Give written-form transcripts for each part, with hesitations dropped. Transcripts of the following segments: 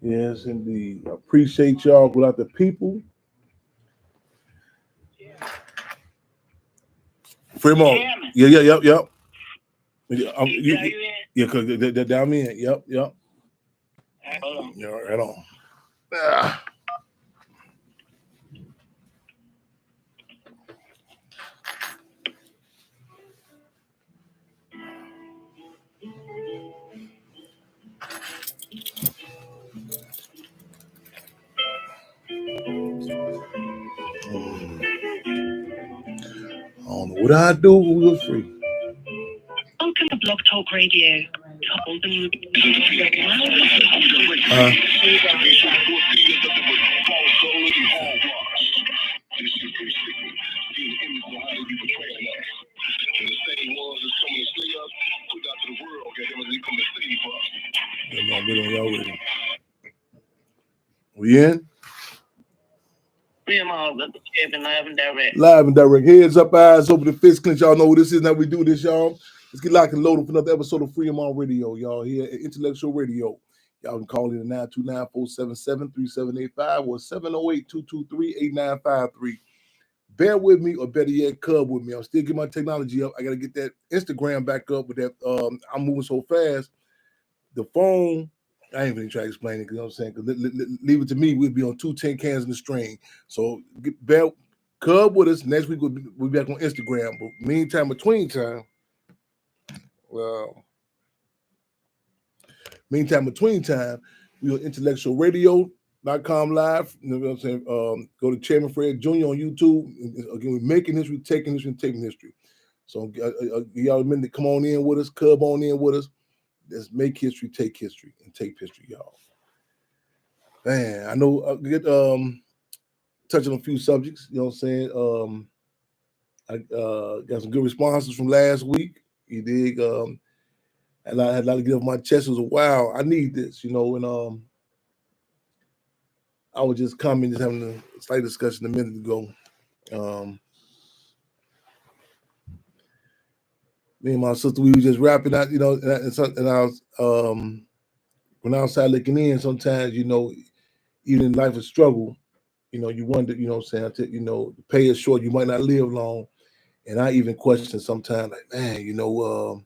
Yes, indeed. I appreciate y'all. Without the people, Fremont. Yeah, yeah, yep, yep. Yeah, yeah, cause they're down in. Yep, yep. Yeah, right on. Ah. I don't know what I do when we were free. Welcome to Blog Talk Radio. We in? We am all live and direct. Live and direct. Heads up, eyes open, the fist clench. Y'all know what this is. Now we do this, y'all. Let's get locked and loaded for another episode of Freedom on Radio, y'all. Here at Intellectual Radio. Y'all can call in at 929-477-3785 or 708-223-8953. Bear with me, or better yet, cub with me. I'm still getting my technology up. I got to get that Instagram back up with that. I'm moving so fast. The phone, I ain't even try to explain it, because you know what I'm saying? Because leave it to me, we'll be on 210 cans in the string. So bear, cub with us. Next week we'll be back on Instagram. But meantime, between time, we on intellectualradio.com live. You know what I'm saying? Go to Chairman Fred Jr. on YouTube. Again, we're making history, taking history, and taking history. So y'all a minute to come on in with us, cub on in with us. Let's make history, take history, and take history, y'all. Man, I know I get touching on a few subjects, you know what I'm saying? I got some good responses from last week. You dig? And I had a lot to get off my chest. It was a wow, I need this, you know, and I was just commenting, just having a slight discussion a minute ago. Me and my sister, we were just rapping out, you know, and I was when outside looking in, sometimes, you know, even in life of struggle, you know, you wonder, you know what I'm saying, you know, the pay is short, you might not live long. And I even question sometimes, like, man, you know,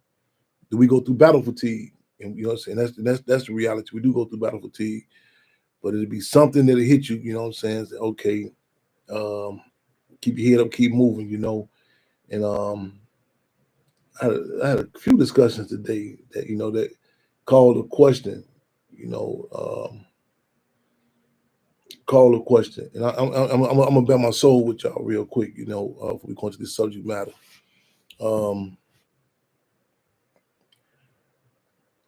do we go through battle fatigue? And you know what I'm saying? That's the reality. We do go through battle fatigue, but it'll be something that'll hit you, you know what I'm saying? Say, okay, keep your head up, keep moving, you know. And I had a few discussions today that, you know, that called a question, you know, call a question. And I'm gonna bet my soul with y'all real quick, you know, before we go into this subject matter.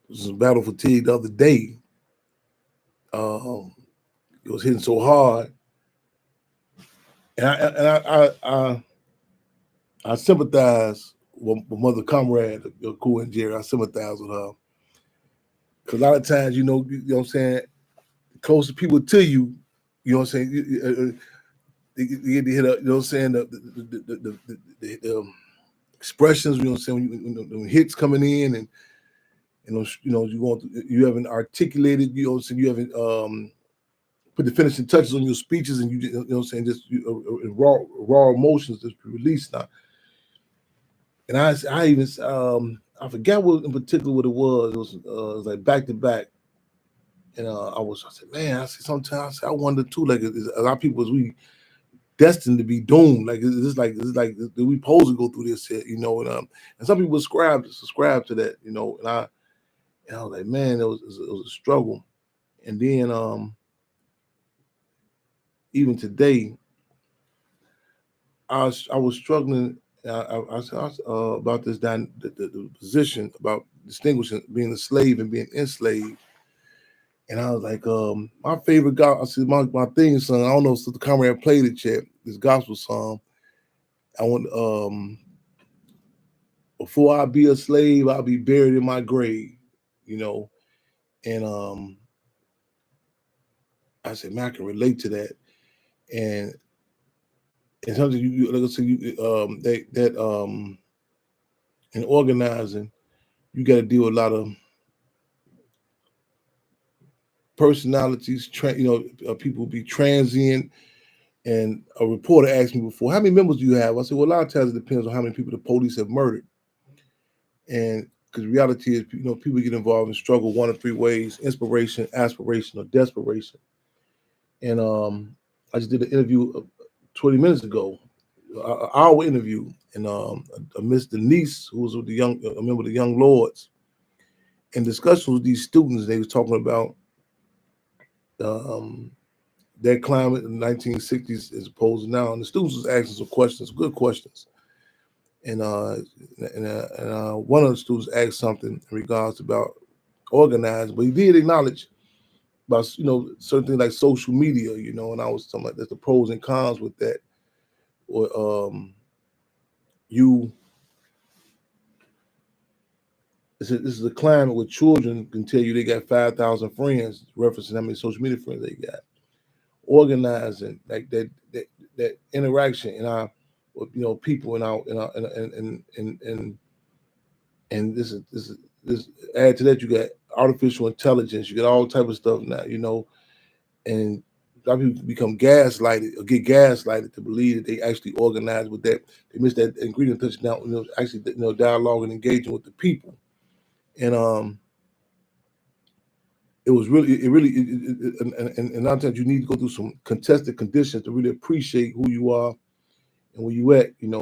This is battle fatigue the other day. It was hitting so hard, and I sympathize with Mother Comrade, Cool and Jerry. I sympathize with her, because a lot of times, you know what I'm saying, closer people to you, you know what I'm saying, they hit, you know what I'm saying, the expressions, you know what I'm saying, when hits coming in, and you haven't articulated, you know what I'm saying, you haven't put the finishing touches on your speeches, and you know what I'm saying, just raw emotions just released now. And I even I forgot what in particular what it was. It was like back to back, and I said, man, I said sometimes I wonder too, like a lot of people, is we destined to be doomed? Like it's like do we supposed to go through this shit, you know? And some people subscribe to that, you know. And I was like, man, it was a struggle. And then even today, I was struggling. I about this the position about distinguishing being a slave and being enslaved. And I was like, my favorite God, I said, my theme song, I don't know if the Comrade played it yet, this gospel song. I want, before I be a slave, I'll be buried in my grave, you know. And I said, man, I can relate to that. And something you like I said, in organizing, you got to deal with a lot of personalities, people be transient. And a reporter asked me before, how many members do you have? I said, well, a lot of times it depends on how many people the police have murdered. And because reality is, people get involved in struggle one of three ways: inspiration, aspiration, or desperation. And I just did an interview 20 minutes ago, an hour interview, and Miss Denise, who was with a member of the Young Lords, in discussion with these students, they was talking about their climate in the 1960s as opposed to now. And the students was asking some questions, good questions. And one of the students asked something in regards about organizing, but he did acknowledge about certain things like social media, and I was talking about there's the pros and cons with that. Or this is a climate where children can tell you they got 5,000 friends, referencing how many social media friends they got. Organizing like that interaction in our people in our and this add to that, you got artificial intelligence, you got all type of stuff now, and a lot of people become gaslighted or get gaslighted to believe that they actually organize with that. They miss that ingredient touch down, actually dialogue and engaging with the people. And it was really, and sometimes you need to go through some contested conditions to really appreciate who you are and where you at, and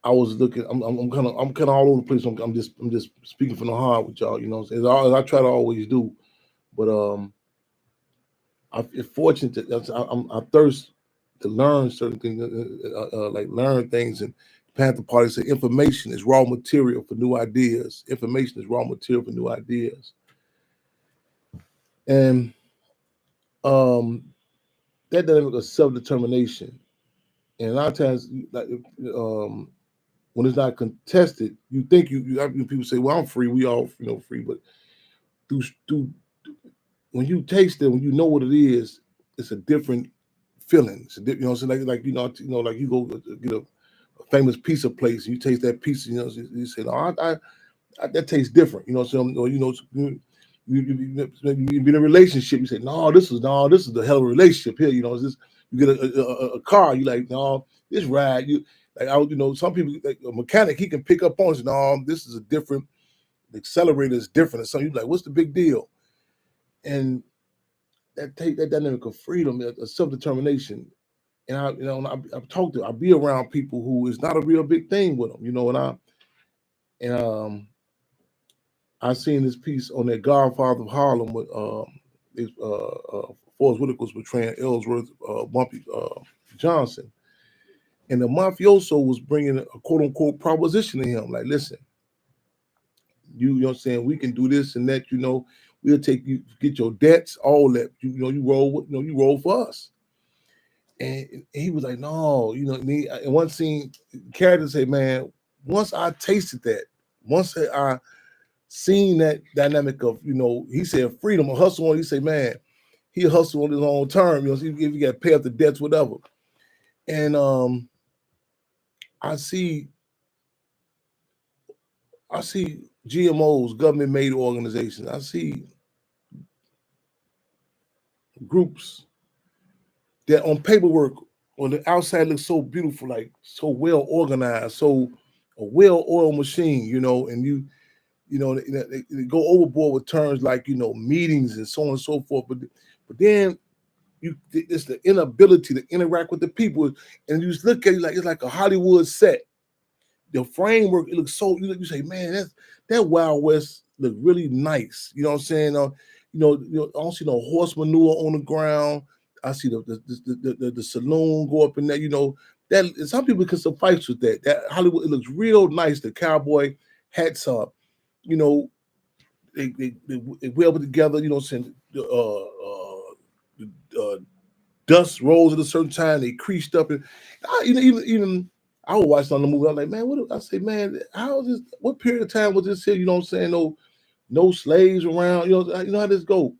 I was looking. I'm kind of all over the place. I'm just speaking from the heart with y'all. As I try to always do. But I'm fortunate that I thirst to learn certain things, like learn things. And Panther Party said, information is raw material for new ideas. Information is raw material for new ideas. And that dynamic of self-determination. And a lot of times, when it's not contested, you think people say, well, I'm free, we all free, but through when you taste it, when you know what it is, it's a different feeling. It's like like you go get a famous pizza place, you taste that pizza, you say, no, I that tastes different, so you be in a relationship, you say, no, this is the hell of a relationship here, is this, you get a car, you like, no, this ride, some people, like a mechanic, he can pick up on it, no, this is a different, the accelerator is different, and so you're like, what's the big deal? And that dynamic of freedom, of self-determination, and I be around people who is not a real big thing with them, and I seen this piece on that Godfather of Harlem with Forrest Whitaker was portraying Ellsworth Bumpy Johnson, and the mafioso was bringing a quote unquote proposition to him, like, listen, you know what I'm saying, we can do this and that, we'll take you, get your debts, all that, you roll for us. And he was like, no, and one scene, character say, man, once I tasted that, once I seen that dynamic of, he said freedom, a hustle on, he said, man, he hustle on his own term, if you got to pay up the debts, whatever. And I see GMOs, government-made organizations. I see groups that on paperwork, on the outside looks so beautiful, like so well organized, so a well-oiled machine, and they go overboard with terms like, meetings and so on and so forth. But then it's the inability to interact with the people, and you just look at it like it's like a Hollywood set. The framework, it looks so, you say, man, that Wild West look really nice. You know what I'm saying? I don't see no horse manure on the ground. I see the saloon go up in there. That some people can suffice with that. That Hollywood, it looks real nice. The cowboy hats up. They weld it together. Saying dust rolls at a certain time. They creased up, and even I would watch on the movie. I'm like, man, I say, man, how is this? What period of time was this here? You know what I'm saying? No slaves around. You know how this go.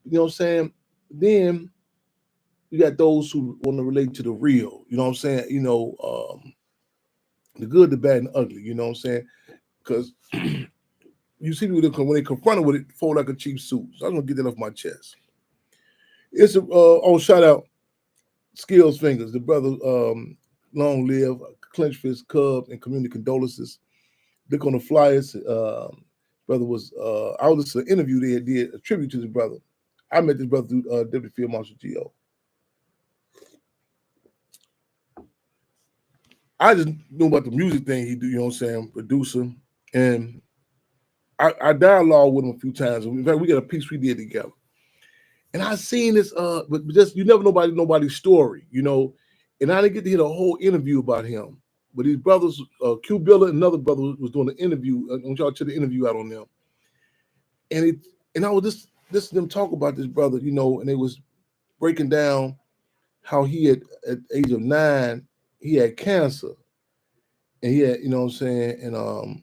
You know what I'm saying? Then you got those who want to relate to the real. You know what I'm saying? The good, the bad, and the ugly. You know what I'm saying? Because you see people that when they confront him with it, fold like a cheap suit. So I'm gonna get that off my chest. It's a shout out Skills Fingers, the brother, long live, clench fist, Cub, and community condolences. Look on the flyers. Brother was I was listening to an interview they did a tribute to the brother. I met this brother through Deputy Field Marshal G.O. I just knew about the music thing he do, you know what I'm saying, producer. And I dialogued with him a few times. In fact, we got a piece we did together. And I seen this, but just you never know nobody's story, you know. And I didn't get to hear the whole interview about him. But these brothers, Q Billa and another brother was doing an interview. I want y'all to check the interview out on them. And I was just listening to them talk about this brother, you know, and they was breaking down how he had at the age of 9, he had cancer. And he had, you know what I'm saying, and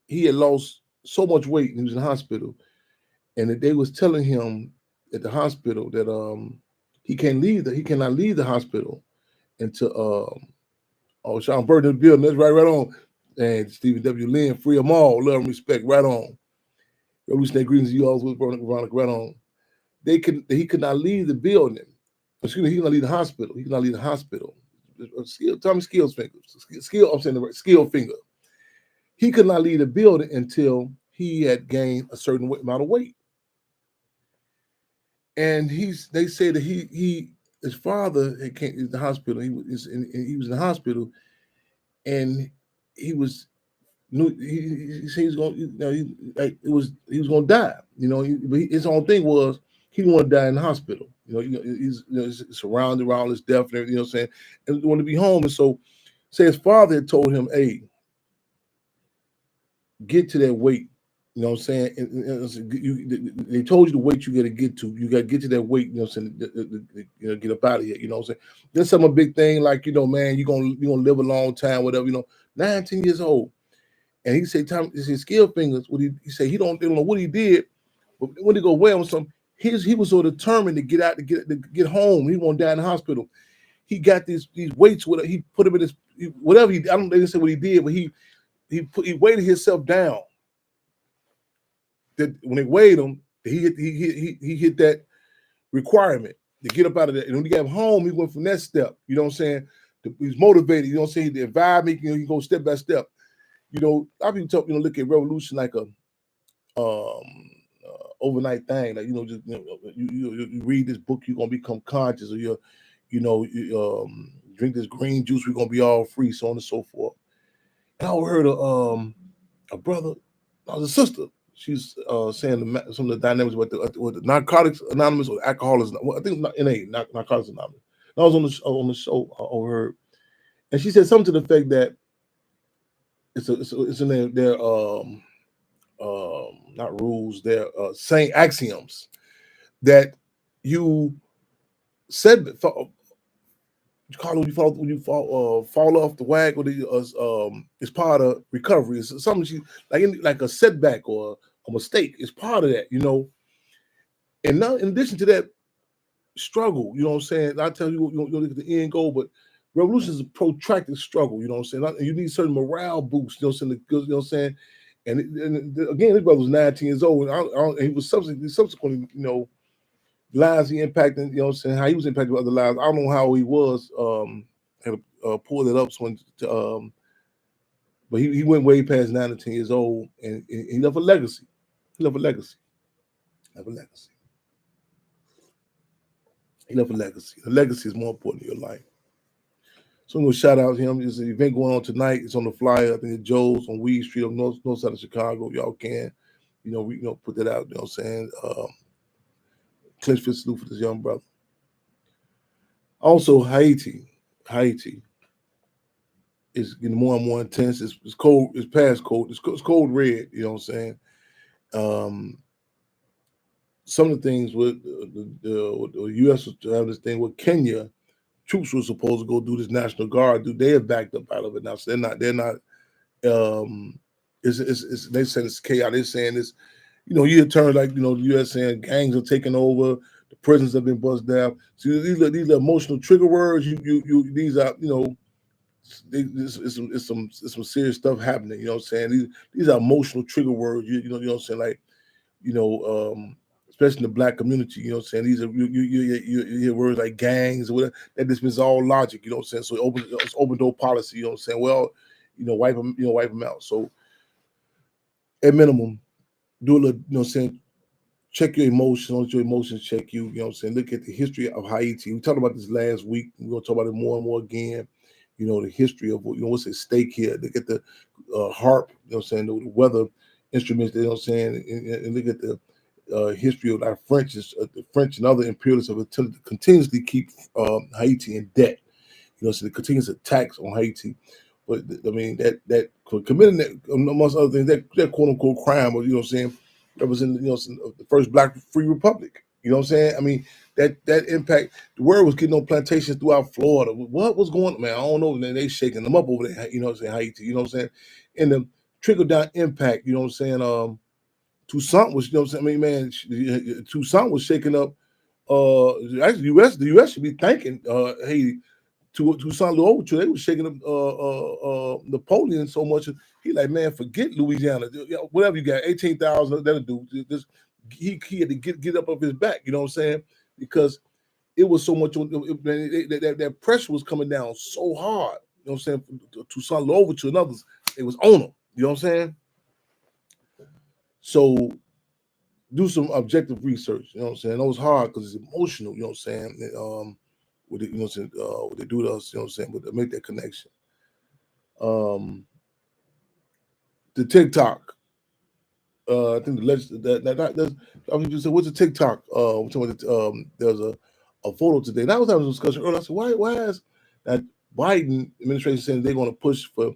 he had lost so much weight and he was in the hospital. And that they was telling him at the hospital that he cannot leave the hospital until Sean Burton in the building. That's right on. And Stephen W. Lynn, free them all, love and respect, right on. Revolutionary greetings to you all with Veronica, right on. He could not leave the building. Excuse me, he could not leave the hospital. He could not leave the hospital. Tommy Skills Finger. I'm saying the right, Skill Finger. He could not leave the building until he had gained a certain amount of weight. And they say that his father had came to the hospital. He was in the hospital, and he was he said he was going, you know, he was going to die. You know, but his own thing was he didn't want to die in the hospital. He's surrounded around his death and everything. You know what I'm saying? And he wanted to be home. And so, say his father had told him, "Hey, get to that weight." You know what I'm saying? And they told you the weight you got to get to. You got to get to that weight. You know what I'm saying? Get up out of here. You know what I'm saying? There's some big thing like, you know, man, you're gonna live a long time, whatever. You know, 19 years old, and he said, "Time." He said, "Skill Fingers." What he said, he don't know what he did, but when he go away on something, he was so determined to get out, to get home. He won't die in the hospital. He got these weights. Whatever he put him in his whatever he. I don't. They didn't say what he did, but he weighted himself down. That when they weighed him, he hit that requirement to get up out of that. And when he got home, he went from that step. You know what I'm saying? He's motivated. You know what I'm saying? The environment, you know, he goes step by step. You know, a lot of people talk, you know, look at revolution like a overnight thing. Like, you know, just you read this book, you're gonna become conscious, or you drink this green juice, we're gonna be all free, so on and so forth. And I heard a brother, I was a sister. She's saying some of the dynamics with the Narcotics Anonymous or Alcoholics. Well, I think Narcotics Anonymous. I was on the show. I overheard, and she said something to the effect that it's in their not rules, they're saying axioms that you said. You call it when you fall off the wagon, or it's part of recovery. It's something like a setback or a mistake. It's part of that, you know. And now, in addition to that, struggle. You know what I'm saying? I tell you, you look at the end goal, but revolution is a protracted struggle. You know what I'm saying? You need certain morale boosts. You know what I'm saying? You know what I'm saying? And again, his brother was 19 years old, and he was subsequently, you know, lives he impacted, you know what I'm saying, how he was impacted by other lives. I don't know how he was, had pulled it up, but he went way past 9 or 10 years old, and he left a legacy. He left a legacy. The legacy is more important in your life. So I'm going to shout out him. There's an event going on tonight. It's on the flyer. I think it's Joe's on Weed Street on north side of Chicago. Y'all can, put that out. You know what I'm saying? Clinch fist salute for this young brother. Also, Haiti is getting more and more intense. It's cold. It's past cold. It's cold red. You know what I'm saying? Some of the things with the U.S. have this thing with Kenya. Troops were supposed to go do this National Guard. They have backed up out of it now. So they're not. They saying it's chaos. They're saying this. You turn like the U.S. saying gangs are taking over, the prisons have been buzzed down. So these are emotional trigger words. These are it's some serious stuff happening. You know what I'm saying? These are emotional trigger words. You know what I'm saying? Like, especially in the black community. You know what I'm saying? These are you hear words like gangs or whatever. That dismisses all logic. You know what I'm saying? So it's open door policy. You know what I'm saying? Well, wipe them out. So at minimum, do a little. You know what I'm saying? Check your emotions. Don't let your emotions check you. You know what I'm saying? Look at the history of Haiti. We talked about this last week. We're gonna talk about it more and more again. The history of what's at stake here. Look at the harp. You know what I'm saying? The weather instruments. You know what I'm saying? And look at the history of our French. The French and other imperialists have attempted to continuously keep Haiti in debt. So the continuous attacks on Haiti. But I mean that committing that, amongst other things, that quote unquote crime, or saying, representing the first Black free republic. You know what I'm saying? I mean that impact. The word was getting on plantations throughout Florida. What was going on, man? I don't know. And they shaking them up over there. You know what I'm saying? Haiti. You know what I'm saying? And the trickle down impact. You know what I'm saying? Toussaint was. You know what I'm saying? I mean, man, Toussaint was shaking up. Actually, the U.S. should be thanking Haiti. Toussaint Louverture, they were shaking up Napoleon so much. He like, man, forget Louisiana. Whatever you got, 18,000, that'll do. He had to get up his back, you know what I'm saying? Because it was so much, that pressure was coming down so hard, you know what I'm saying? Toussaint Louverture and others, it was on them, you know what I'm saying? So do some objective research, you know what I'm saying? It was hard because it's emotional, you know what I'm saying? What they, what they do to us, you know what I'm saying? But to make that connection. The TikTok. I think the I was just saying, what's a TikTok? There's a photo today. That was having a discussion earlier. I said, why is that Biden administration saying they're going to push for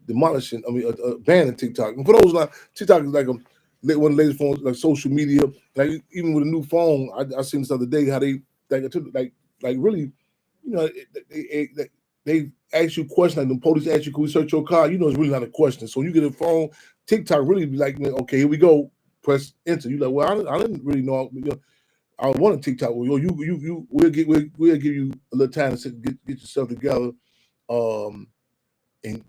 demolishing? I mean, banning TikTok. And for those not, TikTok is like one of the latest forms, like social media. Like even with a new phone, I seen this other day how they really, they ask you questions, like the police ask you, can we search your car? It's really not a question. So you get a phone, TikTok really be like, okay, here we go, press enter. You like, well, I didn't really know. I want a TikTok. Well, we'll give you a little time to get yourself together, and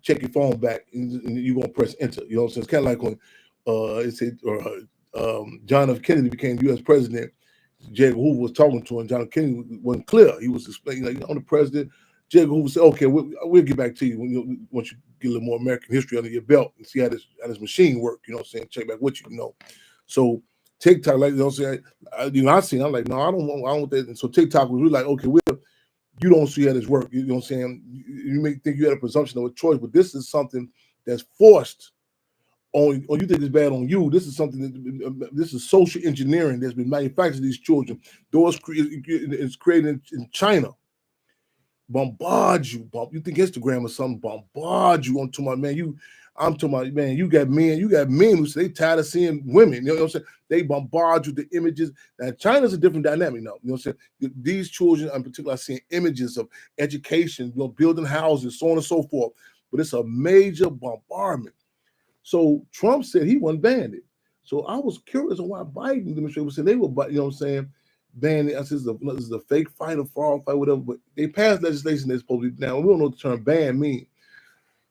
check your phone back, and you're gonna press enter. You know what I'm saying? It's kind of like when John F. Kennedy became U.S. president. J. Edgar Hoover was talking to him. John F. Kennedy wasn't clear. He was explaining, like, I'm the president. J. Edgar Hoover said, okay, we'll get back to you once you get a little more American history under your belt and see how this machine work. You know what I'm saying? Check back with you. So TikTok, like, you know what I'm saying? I'm like, no, I don't want that. And so TikTok was really like, okay, you don't see how this work. You know what I'm saying? You may think you had a presumption of a choice, but this is something that's forced on, or you think it's bad on you. This is something this is social engineering that's been manufactured these children. It's created in China. Bombard you. You think Instagram or something, bombard you onto my man. I'm talking about, man, you got men who say they tired of seeing women. You know what I'm saying? They bombard you with the images. Now, China's a different dynamic now. You know what I'm saying? These children in particular are seeing images of education, building houses, so on and so forth. But it's a major bombardment. So Trump said he wasn't banned it. So I was curious on why Biden administration was saying they were, you know what I'm saying, ban it. I said, this is a fake fight, a fraud fight, whatever. But they passed legislation that's supposed to be, now we don't know what the term ban means.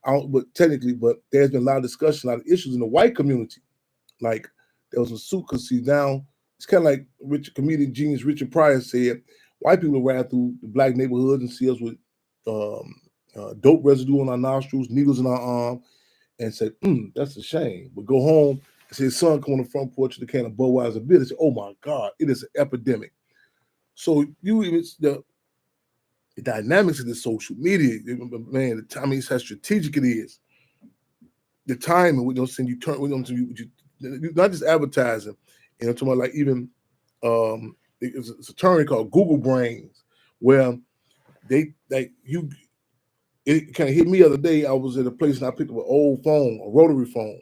But there's been a lot of discussion, a lot of issues in the white community. Like there was a suit because now it's kind of like comedian genius Richard Pryor said, white people ride through the black neighborhoods and see us with dope residue on our nostrils, needles in our arm, and say, that's a shame. But go home and see his son come on the front porch with a can of Budweiser beer and say, oh my God, it is an epidemic. So the dynamics of the social media, man, how strategic it is. The time and you turn you not just advertising, talking about like even it's a term called Google Brains, where it kind of hit me the other day. I was at a place and I picked up an old phone, a rotary phone,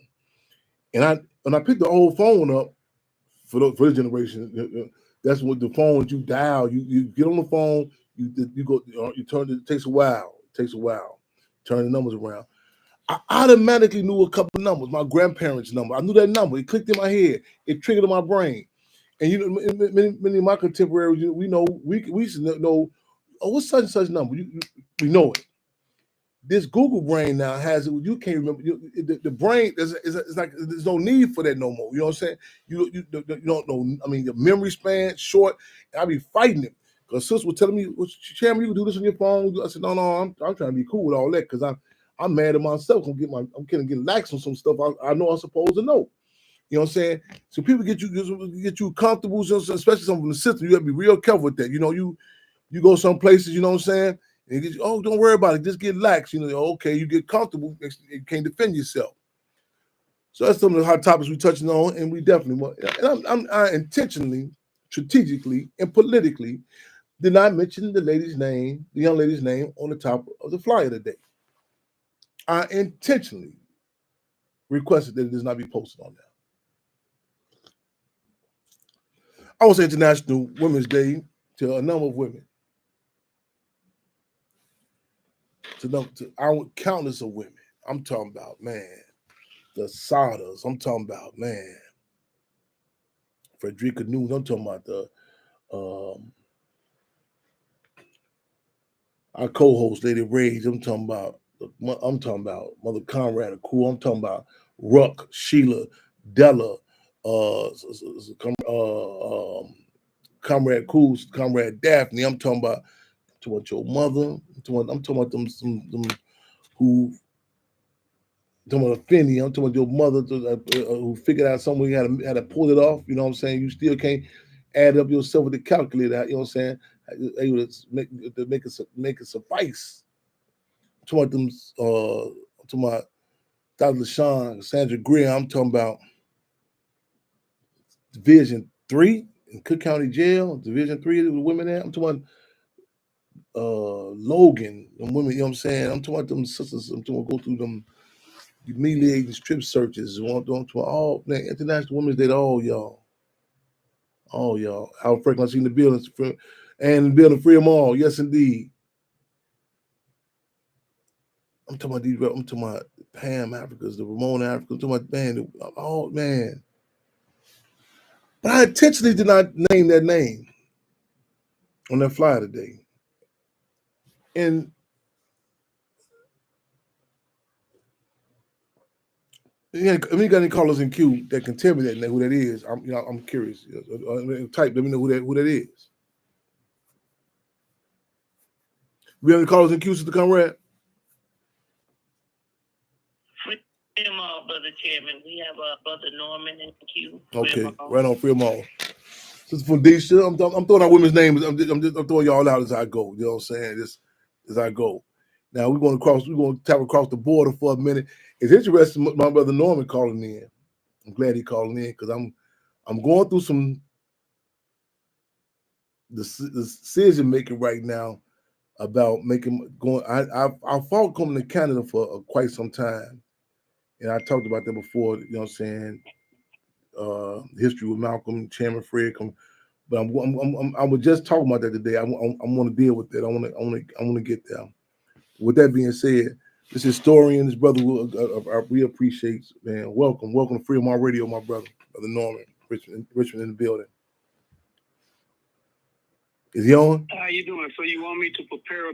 and when I picked the old phone up for this generation, that's what the phone you dial. You get on the phone, you go, you turn it. It takes a while. Turn the numbers around. I automatically knew a couple of numbers. My grandparents' number. I knew that number. It clicked in my head. It triggered in my brain. And many of my contemporaries, we know we used to know. Oh, what's such and such number? We know it. This Google brain now has it. You can't remember the brain. It's like there's no need for that no more. You know what I'm saying? You don't know. I mean, your memory span short. And I be fighting it because sis was telling me, well, Chairman, you can do this on your phone. I said, no, I'm trying to be cool with all that because I'm mad at myself. I'm gonna get lax on some stuff I know I'm supposed to know. You know what I'm saying? So people get you comfortable, especially some from the system. You have to be real careful with that. You know, you go some places. You know what I'm saying? And you get, oh, don't worry about it. Just get lax. You know, okay, you get comfortable. You can't defend yourself. So that's some of the hot topics we're touching on, and we definitely want. And I intentionally, strategically, and politically did not mention the young lady's name on the top of the flyer today. I intentionally requested that it does not be posted on there. I want to say International Women's Day to a number of women. To our countless of women. I'm talking about, man, the Sadas. I'm talking about, man, Frederica Nunes. I'm talking about the our co-host, Lady Rage. I'm talking about Mother Conrad Cool. I'm talking about Ruck, Sheila, Della, Comrade Cool, Comrade Daphne. I'm talking about your mother. I'm talking about them who. I'm talking about Finney. I'm talking about your mother who figured out some way how to pull it off. You know what I'm saying? You still can't add up yourself with the calculator. You know what I'm saying? Able to make it suffice. I'm talking about Dr. LaShawn, Sandra Greer. I'm talking about Division 3 in Cook County Jail. Division 3, the women there. I'm talking about Logan, them women. You know what I'm saying? I'm talking about them sisters. I'm talking about go through them humiliating strip searches. All International Women's Day to all y'all. Al Franklin, I seen the building and the building free them all. Yes, indeed. I'm talking about Pam Africans, the Ramona Africans. I'm talking about man. But I intentionally did not name that name on that flyer today. And if you got any callers in queue that can tell me that who that is, I'm curious. Type, let me know who that is. We have any callers in queue, Sister Conrad? Brother Chairman. We have Brother Norman in the queue. Okay, right on, free them all. Sister Felicia, I'm throwing out women's names. I'm throwing y'all out as I go. You know what I'm saying? Just as I go. Now we're going to tap across the border for a minute. It's interesting. My brother Norman calling in. I'm glad he calling in because I'm going through some decision making right now about I fought coming to Canada for quite some time, and I talked about that before. You know what I'm saying? History with Malcolm, Chairman Fred. But I was just talking about that today. I want to deal with that. I want to get there. With that being said, this historian, this brother, we appreciate, man. Welcome to Freedom On Radio, my brother Norman, Richmond in the building. Is he on? How you doing? So you want me to prepare?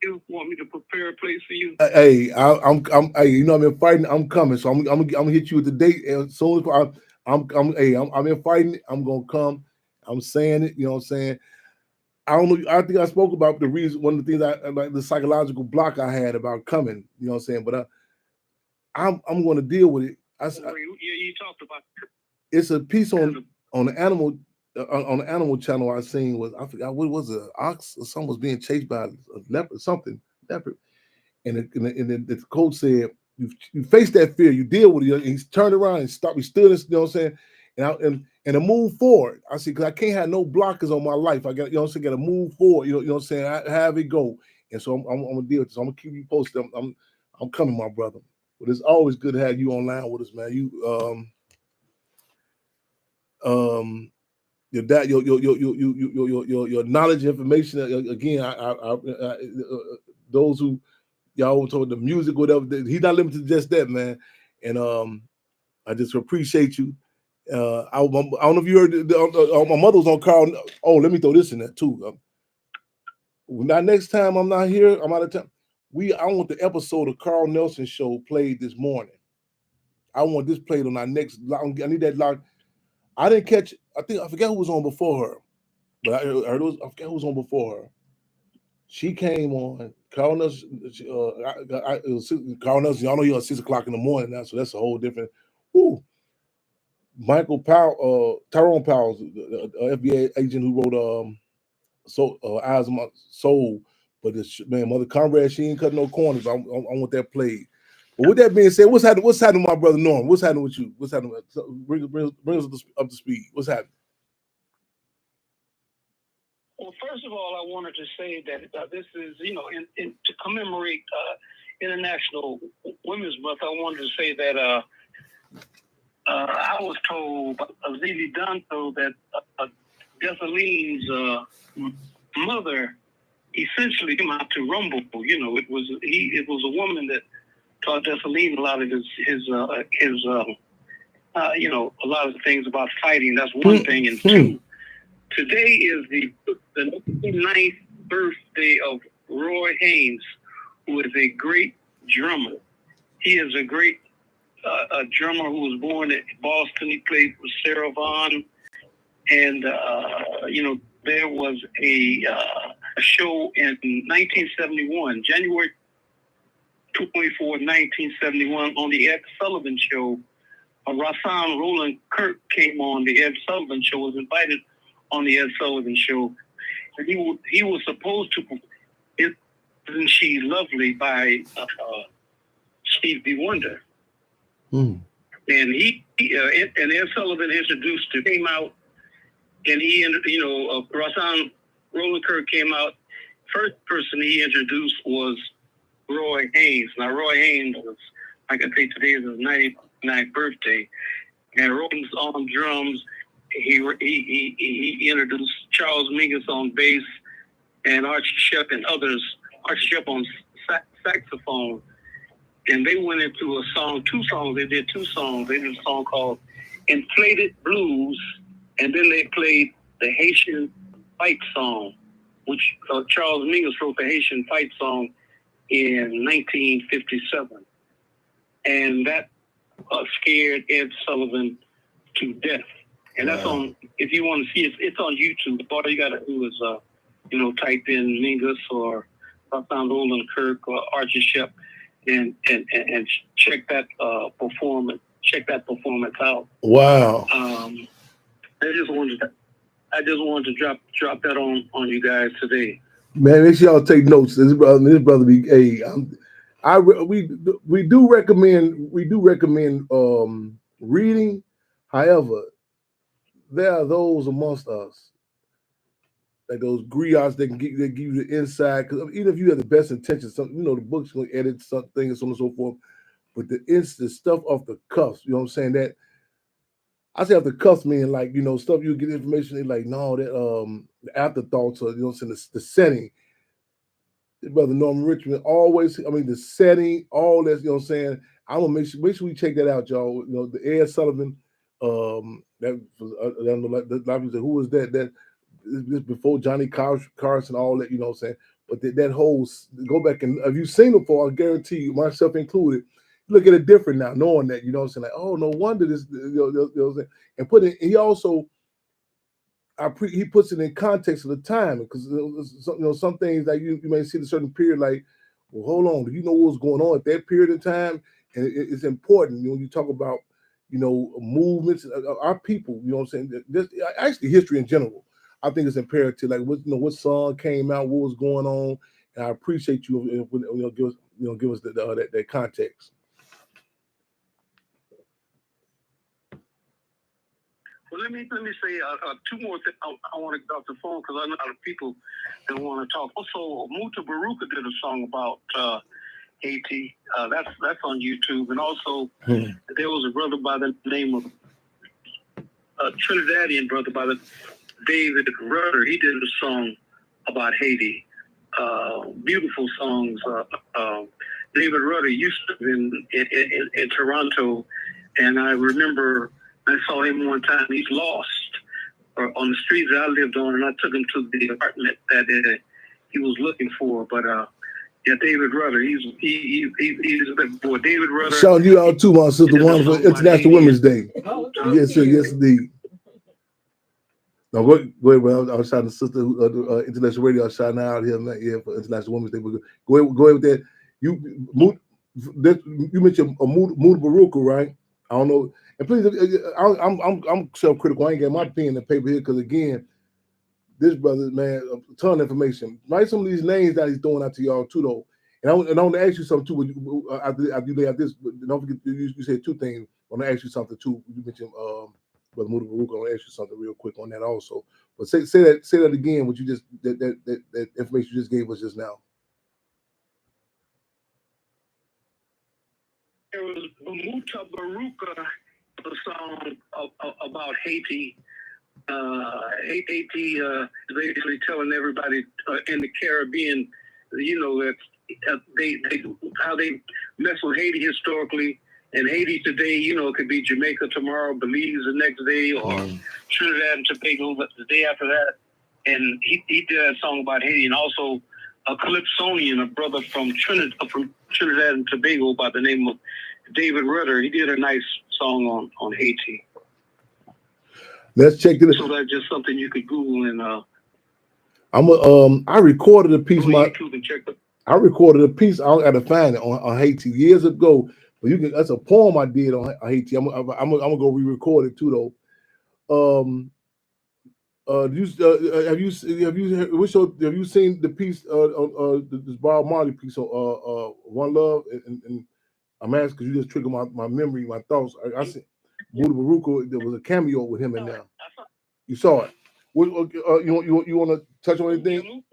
You want me to prepare a place for you? Hey, I'm you know, I'm in fighting. I'm coming, so I'm gonna hit you with the date as soon as I'm in fighting. I'm gonna come. I'm saying it. You know what I'm saying? I don't know. I think I spoke about the reason. One of the things I like the psychological block I had about coming. You know what I'm saying? But I'm going to deal with it. You talked about it's a piece on the animal channel I seen I forgot what was it, ox or something was being chased by a leopard, and the coach said you face that fear, you deal with it. And he's turned around and stopped. He stood, you know what I'm saying, and to move forward. I see, because I can't have no blockers on my life. I got, you know what I'm saying, got to move forward. You know what I'm saying. I have it go, and so I'm gonna deal with this. I'm gonna keep you posted. I'm coming, my brother. But it's always good to have you online with us, man. You your knowledge, information. Again, those who y'all told the music, whatever. He's not limited to just that, man. And I just appreciate you. I don't know if you heard. My mother was on call. Oh, let me throw this in there too. Now, next time I'm not here, I'm out of town. I want the episode of Carl Nelson show played this morning. I want this played on our next. I need that lock. I didn't catch. I forget who was on before her, but I heard I forget who was on before her. She came on. Carl Nelson. Carl Nelson. Y'all know you're at 6 o'clock in the morning now, so that's a whole different. Woo. Michael Powell, Tyrone Powell, the FBI agent who wrote Eyes of My Soul. But man, Mother Conrad, she ain't cut no corners. I want that played. But with that being said, what's happening? What's happening, my brother Norm? What's happening with you? What's happening? Bring us up to speed. What's happening? Well, first of all, I wanted to say that this is, to commemorate International Women's Month. I wanted to say that I was told by Zili Danto that Desaline's mother essentially came out to rumble. It was a woman that taught Desaline a lot of a lot of things about fighting. That's one thing. And two, today is the 99th birthday of Roy Haynes, who is a great drummer. He is a great drummer who was born in Boston. He played with Sarah Vaughan. And, there was a show in 1971, January 24, 1971, on the Ed Sullivan Show. Rahsaan Roland Kirk came on the Ed Sullivan Show, was invited on the Ed Sullivan Show. And he was supposed to perform Isn't She Lovely by Stevie Wonder. And and Ed Sullivan introduced it, came out, and Rahsaan Roland Kirk came out. First person he introduced was Roy Haynes. Now, Roy Haynes was, like I say, today is his 99th birthday. And Roy's on drums. He introduced Charles Mingus on bass and Archie Shepp and others. Archie Shepp on saxophone. And they went into two songs. They did two songs. They did a song called Inflated Blues, and then they played the Haitian fight song, which Charles Mingus wrote the Haitian fight song in 1957. And that scared Ed Sullivan to death. And that's on, if you want to see it, it's on YouTube. All you got to do is, type in Mingus or Rahsaan Roland Kirk or Archie Shepp and check that performance. Check that performance out. Wow. I just wanted to drop that on you guys today. Man, make sure y'all take notes. This brother be we do recommend reading. However, there are those amongst us, like those griots that give you the insight. Because even if you have the best intentions, the book's gonna edit something and so on and so forth. But the stuff off the cuffs, you know what I'm saying? That I say off the cuffs meaning like, stuff you get information, they're like, no, that the afterthoughts or the setting. Brother Norman Richmond always, the setting, all that, I'm saying. I'm gonna make sure we check that out, y'all. The Ed Sullivan, that was, I don't know, like who was that? That this before Johnny Carson, all that, what I'm saying. But that whole, go back and if you've seen it before, I guarantee you, myself included, look at it different now, knowing that, what I'm saying, like, oh, no wonder this, and put it. He also, he puts it in context of the time, because some things like you may see in a certain period, like, well, hold on, do you know what was going on at that period of time? And it's important when you talk about movements, our people, what I'm saying, just actually history in general. I think it's imperative, like what song came out, what was going on, and I appreciate you give us that context. Well, let me say two more things. I want to get off the phone because I know a lot of people that want to talk. Also, Muta Baruka did a song about Haiti. That's on YouTube. And also, there was a brother by the name of Trinidadian brother by the David Rudder. He did a song about Haiti. Beautiful songs. David Rudder used to be in Toronto, and I remember I saw him one time. He's lost on the streets that I lived on, and I took him to the apartment that he was looking for. But Yeah, David Rudder. He's the boy. David Rudder. Shouting you out too, my sister. It is a Wonderful song about International Haiti. Women's Day. Oh, Yes, sir. Yes, indeed. No, go ahead. Well, I was shouting the sister, International Radio. I was shouting out here, man, yeah, for International Women's Day. But go ahead with that. You mentioned a Muda Baruka, right? I don't know. And please, I'm self-critical. I ain't getting my pen and paper here because again, this brother, man, a ton of information. Write some of these names that he's throwing out to y'all too, though. And I want to ask you something too. After you lay out this, but don't forget you said two things. I want to ask you something too. You mentioned Brother Muda Baruka. I want to ask you something real quick on that also. But say that again. What you just that information you just gave us just now. There was Muta Baruka, the song about Haiti. Haiti is basically telling everybody in the Caribbean, you know, that they how they mess with Haiti historically, and Haiti today, you know, it could be Jamaica tomorrow, Belize the next day, or Trinidad and Tobago the day after that. And he did a song about Haiti, and also a Calypsonian, a brother from Trinidad and Tobago by the name of David Rudder. He did a nice song on Haiti. Let's check this. So that's just something you could Google and I recorded a piece. YouTube and check it. I recorded a piece. I gotta find it on Haiti years ago. But you can. That's a poem I did on Haiti. I'm gonna go re-record it too though. Have you seen the piece this Bob Marley piece on One Love? And I'm asking because you just triggered my memory, my thoughts. I see Muda Baruka. There was a cameo with him in there. You saw it. You want to touch on anything?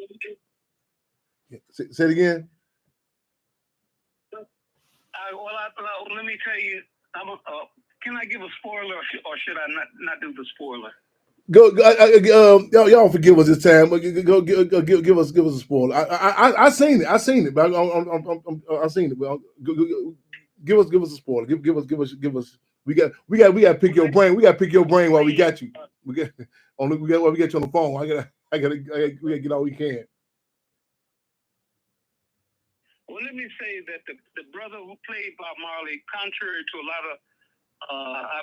Say it again. Let me tell you. Can I give a spoiler, or should I not do the spoiler? Y'all forgive us this time. Go give us a spoiler. I seen it, but I seen it. But give us a spoiler. Give us. We got to pick your brain. We got to pick your brain while we got you. We got you on the phone. We gotta get all we can. Well, let me say that the brother who played Bob Marley, contrary to a lot of,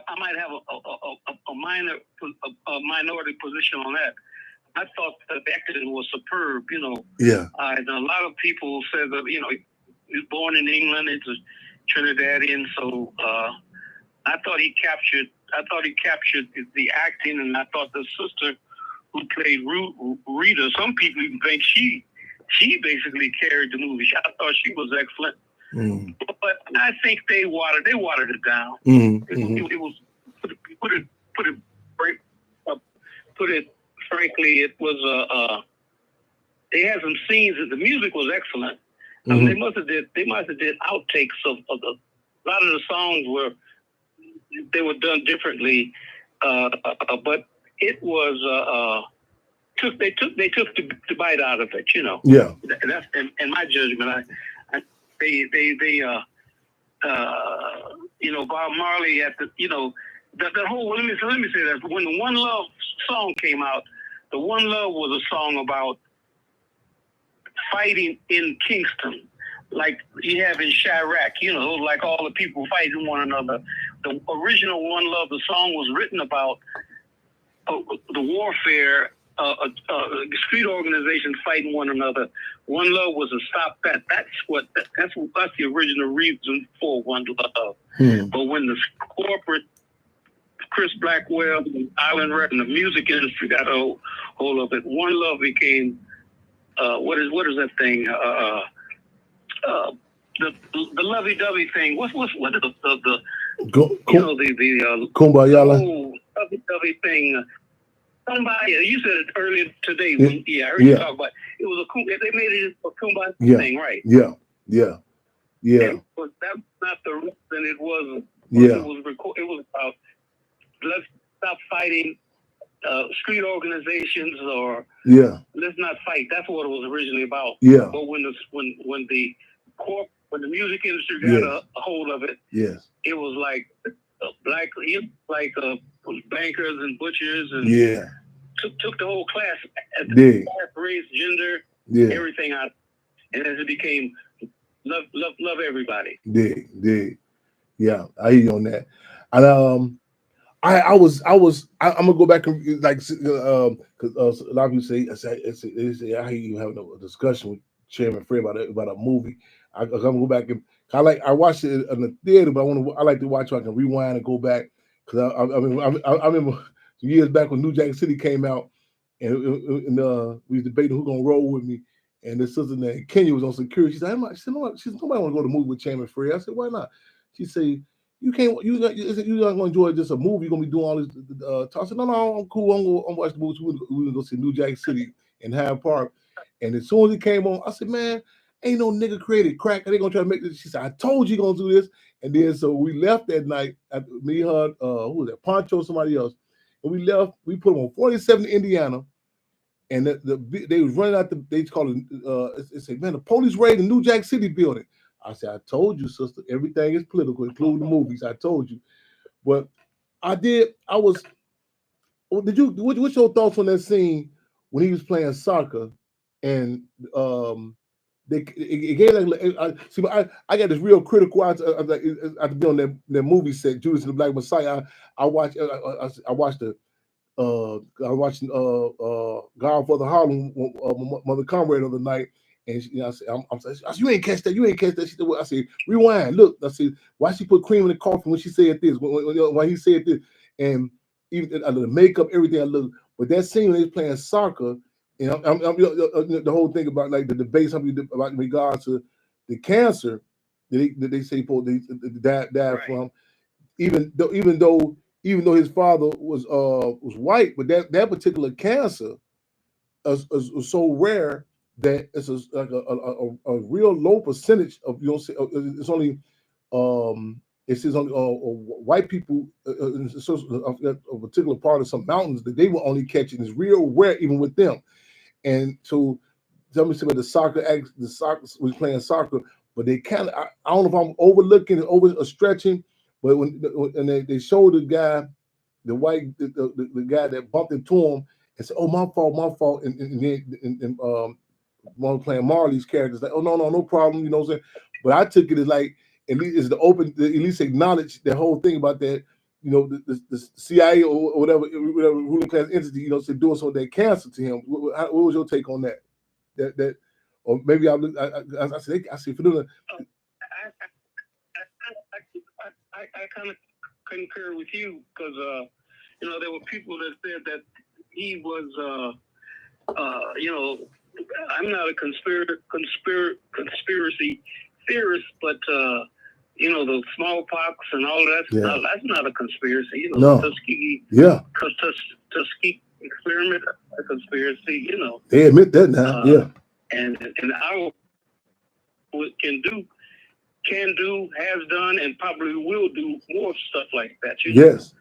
I might have a minority position on that. I thought the acting was superb. You know. Yeah. And a lot of people said that he was born in England. It's a Trinidadian, so I thought he captured the acting, and I thought the sister who played Rita. Some people even think she basically carried the movie. I thought she was excellent. Mm. But I think they watered it down. It was put it frankly, it was they had some scenes that the music was excellent. I mean, they must have did outtakes of a lot of the songs they were done differently, but it was they took the bite out of it, you know. Yeah. That's in my judgment. Bob Marley at the whole. Let me say that when the One Love song came out, the One Love was a song about fighting in Kingston, like you have in Chirac, like all the people fighting one another. The original One Love, the song was written about the warfare, street organizations fighting one another. One Love was a stop that. That's the original reason for One Love. But when the corporate Chris Blackwell, Island Record, and the music industry got a hold of it, One Love became what is that thing? The lovey-dovey thing. What is the Kumbaya? Oh, lovey-dovey thing. Somebody, you said it earlier today. I heard you talk about it. It was they made it a Kumbaya thing, right? Yeah. But that's not the reason it wasn't. Yeah. It was about let's stop fighting street organizations, or let's not fight. That's what it was originally about. Yeah. But when the music industry got a hold of it, it was like bankers and butchers and took the whole class, race, gender, everything out. and as it became love everybody. Dig. Yeah, I hear you on that. And I'm gonna go back and like because a lot of people say I hear you having a discussion with Chairman Fred about a movie. I'm gonna go back and I watched it in the theater, but I like to watch so I can rewind and go back because I remember years back when New Jack City came out and we was debating who gonna roll with me. And the sister named Kenya was on security. She said, nobody want to go to the movie with Chairman Fred. I said, why not? She said, you're not gonna enjoy just a movie. You're gonna be doing all this talk. I said, no, I'm cool. I'm watch the movie. We're gonna go see New Jack City in Hyde Park. And as soon as it came on, I said, man, ain't no nigga created crack. They gonna try to make this. She said, I told you gonna do this. And then so we left that night. Me, her, who was that? Poncho, somebody else. And we left. We put them on 47 Indiana. And they was running out they called it, it said, man, the police raided the New Jack City building. I said, I told you, sister, everything is political, including the movies. I told you. But what's your thoughts on that scene when he was playing soccer and it gave I got this real critical I to be on that movie set, Judas and the Black Messiah. I watched Godfather Harlem, Mother Conrad the other night, and I said, you ain't catch that. She said, well, I said, rewind. Look, I said, why she put cream in the coffee when she said this? When he said this, and even the makeup, everything. I look, but that scene when they was playing soccer, and the whole thing about like the debate about in regards to the cancer that they say people died right from, even though his father was white, but that particular cancer is so rare that it's like a real low percentage of it's only it says only white people in a particular part of some mountains that they will only catch it. It's real rare even with them. And so tell me something, the soccer was playing soccer, but they kind of I don't know if I'm overlooking and over stretching. But when they showed the guy, the guy that bumped into him and said, "Oh, my fault," and then one playing Marley's character is like, "Oh, no problem," you know what I'm saying? But I took it as like at least at least acknowledge the whole thing about that, you know, the CIA or whatever ruling class entity, you know, doing some of that cancer to him. What was your take on that? That or maybe I said for doing. I kind of concur with you because you know, there were people that said that he was I'm not a conspiracy theorist, but you know, the smallpox and all that, that's not a conspiracy. You know, no. Tuskegee experiment, a conspiracy. You know, they admit that now. And our can do, has done, and probably will do more stuff like that. Yes.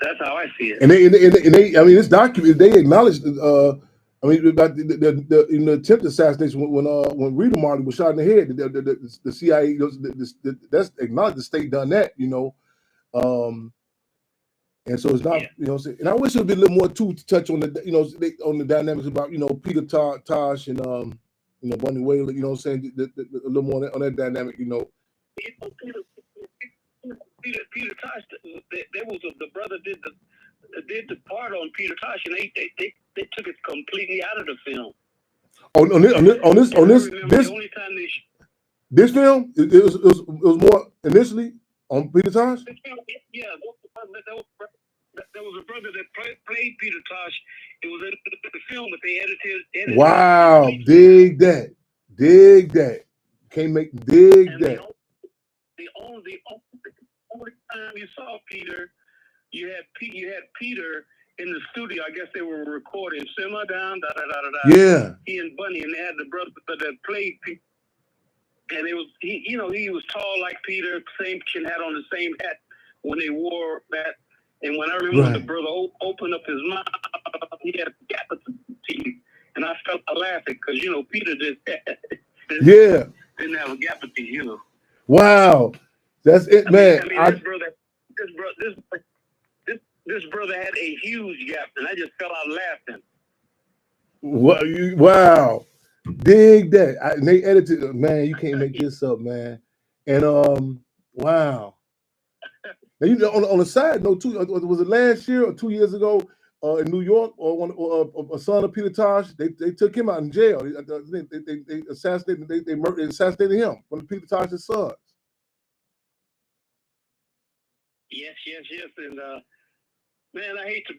That's how I see it. And they I mean, it's documented. They acknowledged. I mean, about the attempted assassination when Rita Martin was shot in the head. The CIA, that's acknowledged. The state done that, you know. And so it's not, you know. And I wish it would be a little more to touch on the, you know, on the dynamics about, you know, Peter Tosh and you know, Bunny Wailer. You know what I'm saying? A little more on that dynamic, you know. Peter Tosh, there was the brother did the part on Peter Tosh, and they took it completely out of the film. On this the only time this film it was more initially on Peter Tosh. Yeah, there was a brother that played Peter Tosh. It was in the film, but they edited. Wow, dig that. Can't make dig that. The only time you saw Peter, you had Peter in the studio. I guess they were recording Simmer Down, da da da da da. Yeah. He and Bunny, and they had the brother that played Peter. And it was he was tall like Peter, same chin hat on the same hat when they wore that. And when I remember the brother opened up his mouth, he had a gap teeth, and I felt laughing because, you know, Peter did that. Didn't have a gap teeth, you know. Wow, that's it, man. This brother had a huge gap, and I just fell out laughing. Wow. Dig that. And they edited, man. You can't make this up, man. And wow. Now, you know, on a side note, too, was it last year or 2 years ago in New York, or a son of Peter Tosh, they took him out in jail. They assassinated, they murdered, assassinated him, one of Peter Tosh's sons. Yes. And man, I hate to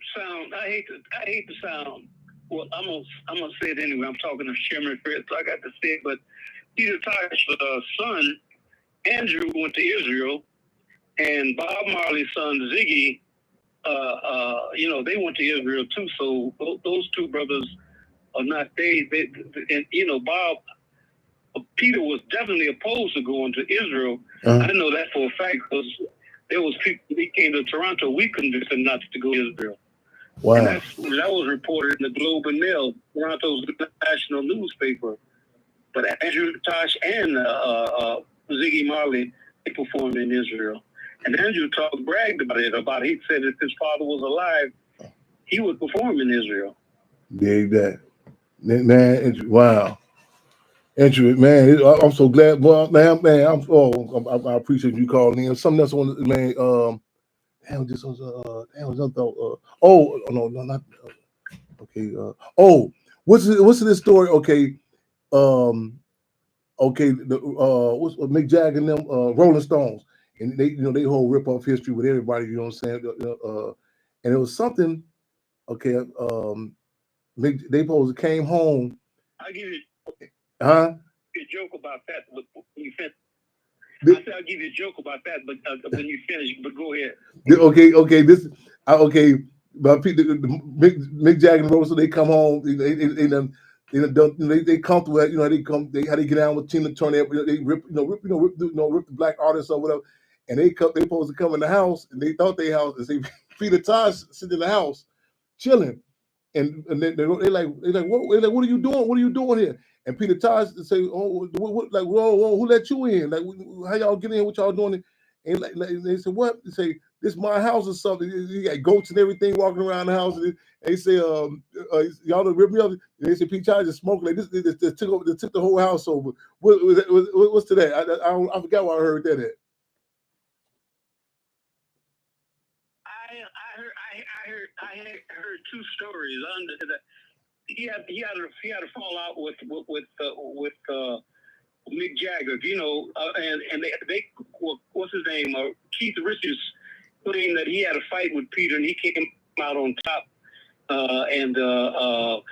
sound. Well, I'm gonna say it anyway. I'm talking to Chairman Fred, so I got to say it. But Peter Tosh's son Andrew went to Israel, and Bob Marley's son Ziggy, they went to Israel too. So those two brothers are not and Bob. Peter was definitely opposed to going to Israel. I know that for a fact because there was people he came to Toronto. We convinced him not to go to Israel. Wow. And that was reported in the Globe and Mail, Toronto's national newspaper. But Andrew Tosh and Ziggy Marley, they performed in Israel. And Andrew Tosh bragged about it. He said if his father was alive, he would perform in Israel. Dig that. Man, wow. Andrew, man, I'm so glad. Well, man, I appreciate you calling in. Something else I wanted, man. This was no, not okay. What's this story? Okay, what's Mick Jagger and them Rolling Stones, and they whole rip off history with everybody. You know what I'm saying? And it was something. Okay, they supposed came home. I'll give you. Huh? A joke about that, but when you finish. I said I'll give you a joke about that, but when you finish, but go ahead. Okay. But Mick Jagger and Rose, they come home. They come to it. How they get down with Tina Turner. They rip the black artists or whatever, and they supposed to come in the house, and they thought they house and say Peter Tosh sitting in the house chilling, and then they're like what are you doing? What are you doing here? And Peter Tosh say, who let you in? Like, how y'all get in? What y'all doing? And they said, what? They say, this my house or something. You got goats and everything walking around the house. And they say, y'all done rip me up. And they say, Pete Tosh is smoking. Like, they took the whole house over. What's to that? I forgot where I heard that at. I heard two stories. He had a fallout with Mick Jagger, and they what's his name? Keith Richards claimed that he had a fight with Peter and he came out on top. And the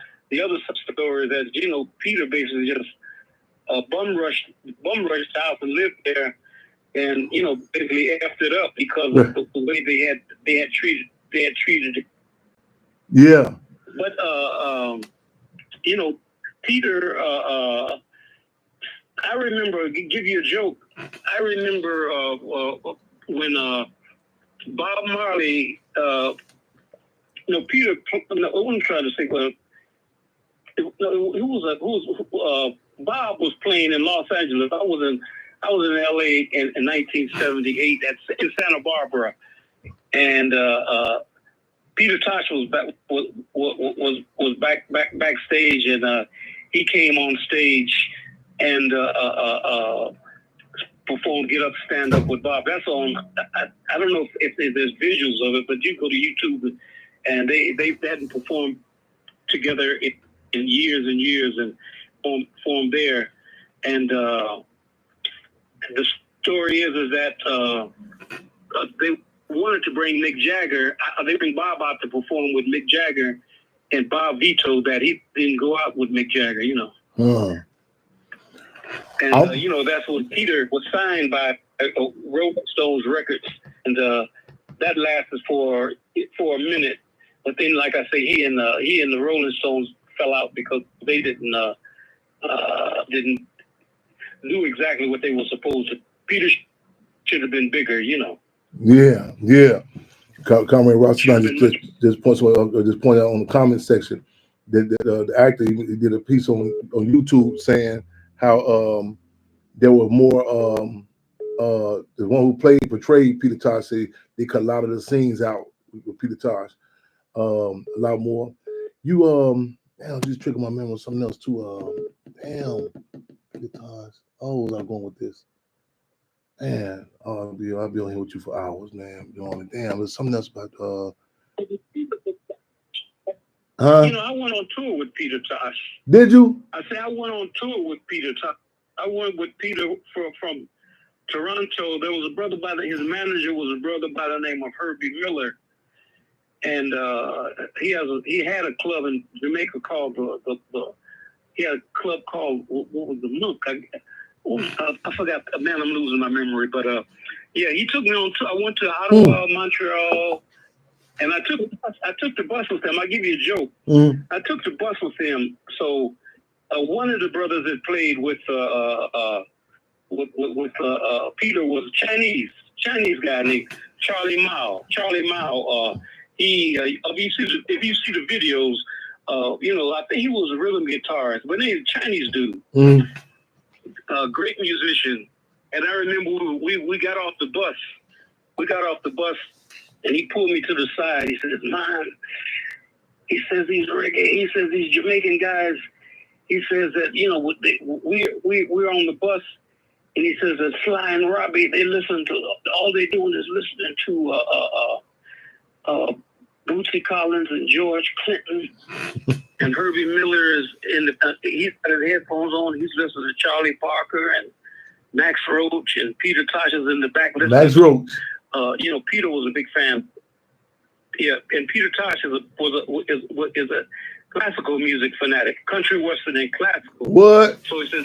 other story that Peter basically just bum rushed the house and lived there, and basically effed it up because of the way they had treated it. Yeah. But Peter, I remember, give you a joke. I remember when Bob Marley, Peter, I wasn't trying to say, Bob was playing in Los Angeles. I was in LA in 1978 in Santa Barbara, and Peter Tosh was backstage, and he came on stage and performed "Get Up, Stand Up" with Bob. That's on. I don't know if there's visuals of it, but you go to YouTube, and they hadn't performed together in years and years, and formed there. And the story is that they wanted to bring Mick Jagger. They bring Bob out to perform with Mick Jagger, and Bob vetoed that. He didn't go out with Mick Jagger, And that's when Peter was signed by Rolling Stones Records, and that lasted for a minute. But then, like I say, he and the Rolling Stones fell out because they didn't do exactly what they were supposed to. Peter should have been bigger, Yeah. Comrade Ross just points out on the comment section that the actor he did a piece on YouTube saying how there were more the one who portrayed Peter Tosh said they cut a lot of the scenes out with Peter Tosh, a lot more. You just trigger my memory with something else too. Damn. Guitars. Oh, I'm going with this. Man, I'll be on here with you for hours, man. Damn, there's something else about You know, I went on tour with Peter Tosh. Did you? I say I went on tour with Peter Tosh. I went with Peter from Toronto. There was a brother his manager was a brother by the name of Herbie Miller, and he had a club in Jamaica called he had a club called what was the Nook? I forgot. Man, I'm losing my memory. But yeah, he took me on tour. I went to Ottawa, Montreal. And I took the bus with him. I'll give you a joke. I took the bus with him. So one of the brothers that played with Peter was a Chinese guy named Charlie Mao. Charlie Mao. If you see the videos, you know, I think he was a rhythm guitarist, but he's a Chinese dude. Great musician. And I remember we got off the bus. And he pulled me to the side. He says, "Man," he says, "these reggae," he says, "these Jamaican guys," he says that, you know, we're on the bus, and he says that Sly and Robbie, they listen to, all they're doing is listening to Bootsy Collins and George Clinton, and Herbie Miller is he's got his headphones on, he's listening to Charlie Parker and Max Roach, and Peter Tosh is in the back listening. Max Roach. You know, Peter was a big fan. Yeah, and Peter Tosh is a classical music fanatic, country, western, and classical. What? So he says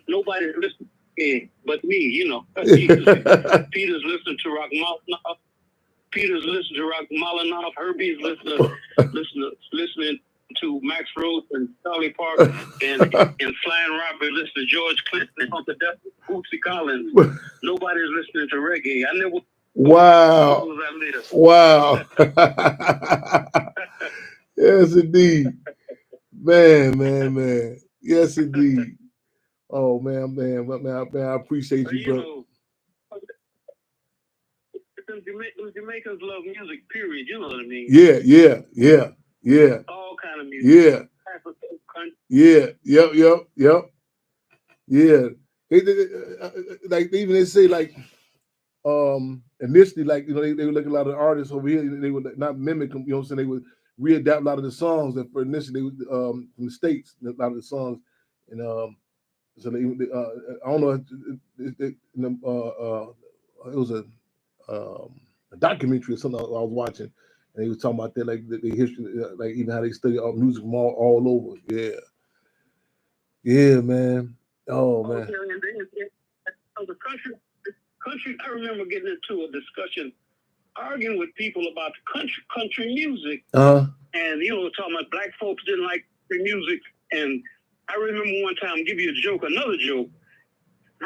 nobody's listening but me. You know, Peter's listening to Rachmaninoff. Peter's listening to Rachmaninoff. Herbie's listening to Max Roach and Charlie Parker, and Sly and Robbie listening to George Clinton and Uncle Bootsy Collins. Nobody's listening to reggae. I never. Wow. Wow. Yes, indeed. Man. Yes, indeed. Oh, man. I appreciate you, bro. Jamaicans love music, period. You know what I mean? Yeah. All kind of music. Yeah. Yep. Yeah. Like even they say like initially, like, you know, they would look at a lot of artists over here, they would not mimic them, you know what I'm saying? They would readapt a lot of the songs that for initially they would from the States, a lot of the songs. And so they I don't know, it was a documentary or something I was watching, and he was talking about that, like the history, like even how they study all music from all over. Yeah, man. Oh, man. The country. I remember getting into a discussion, arguing with people about the country music, and you know, talking about black folks didn't like country music. And I remember one time, give you another joke.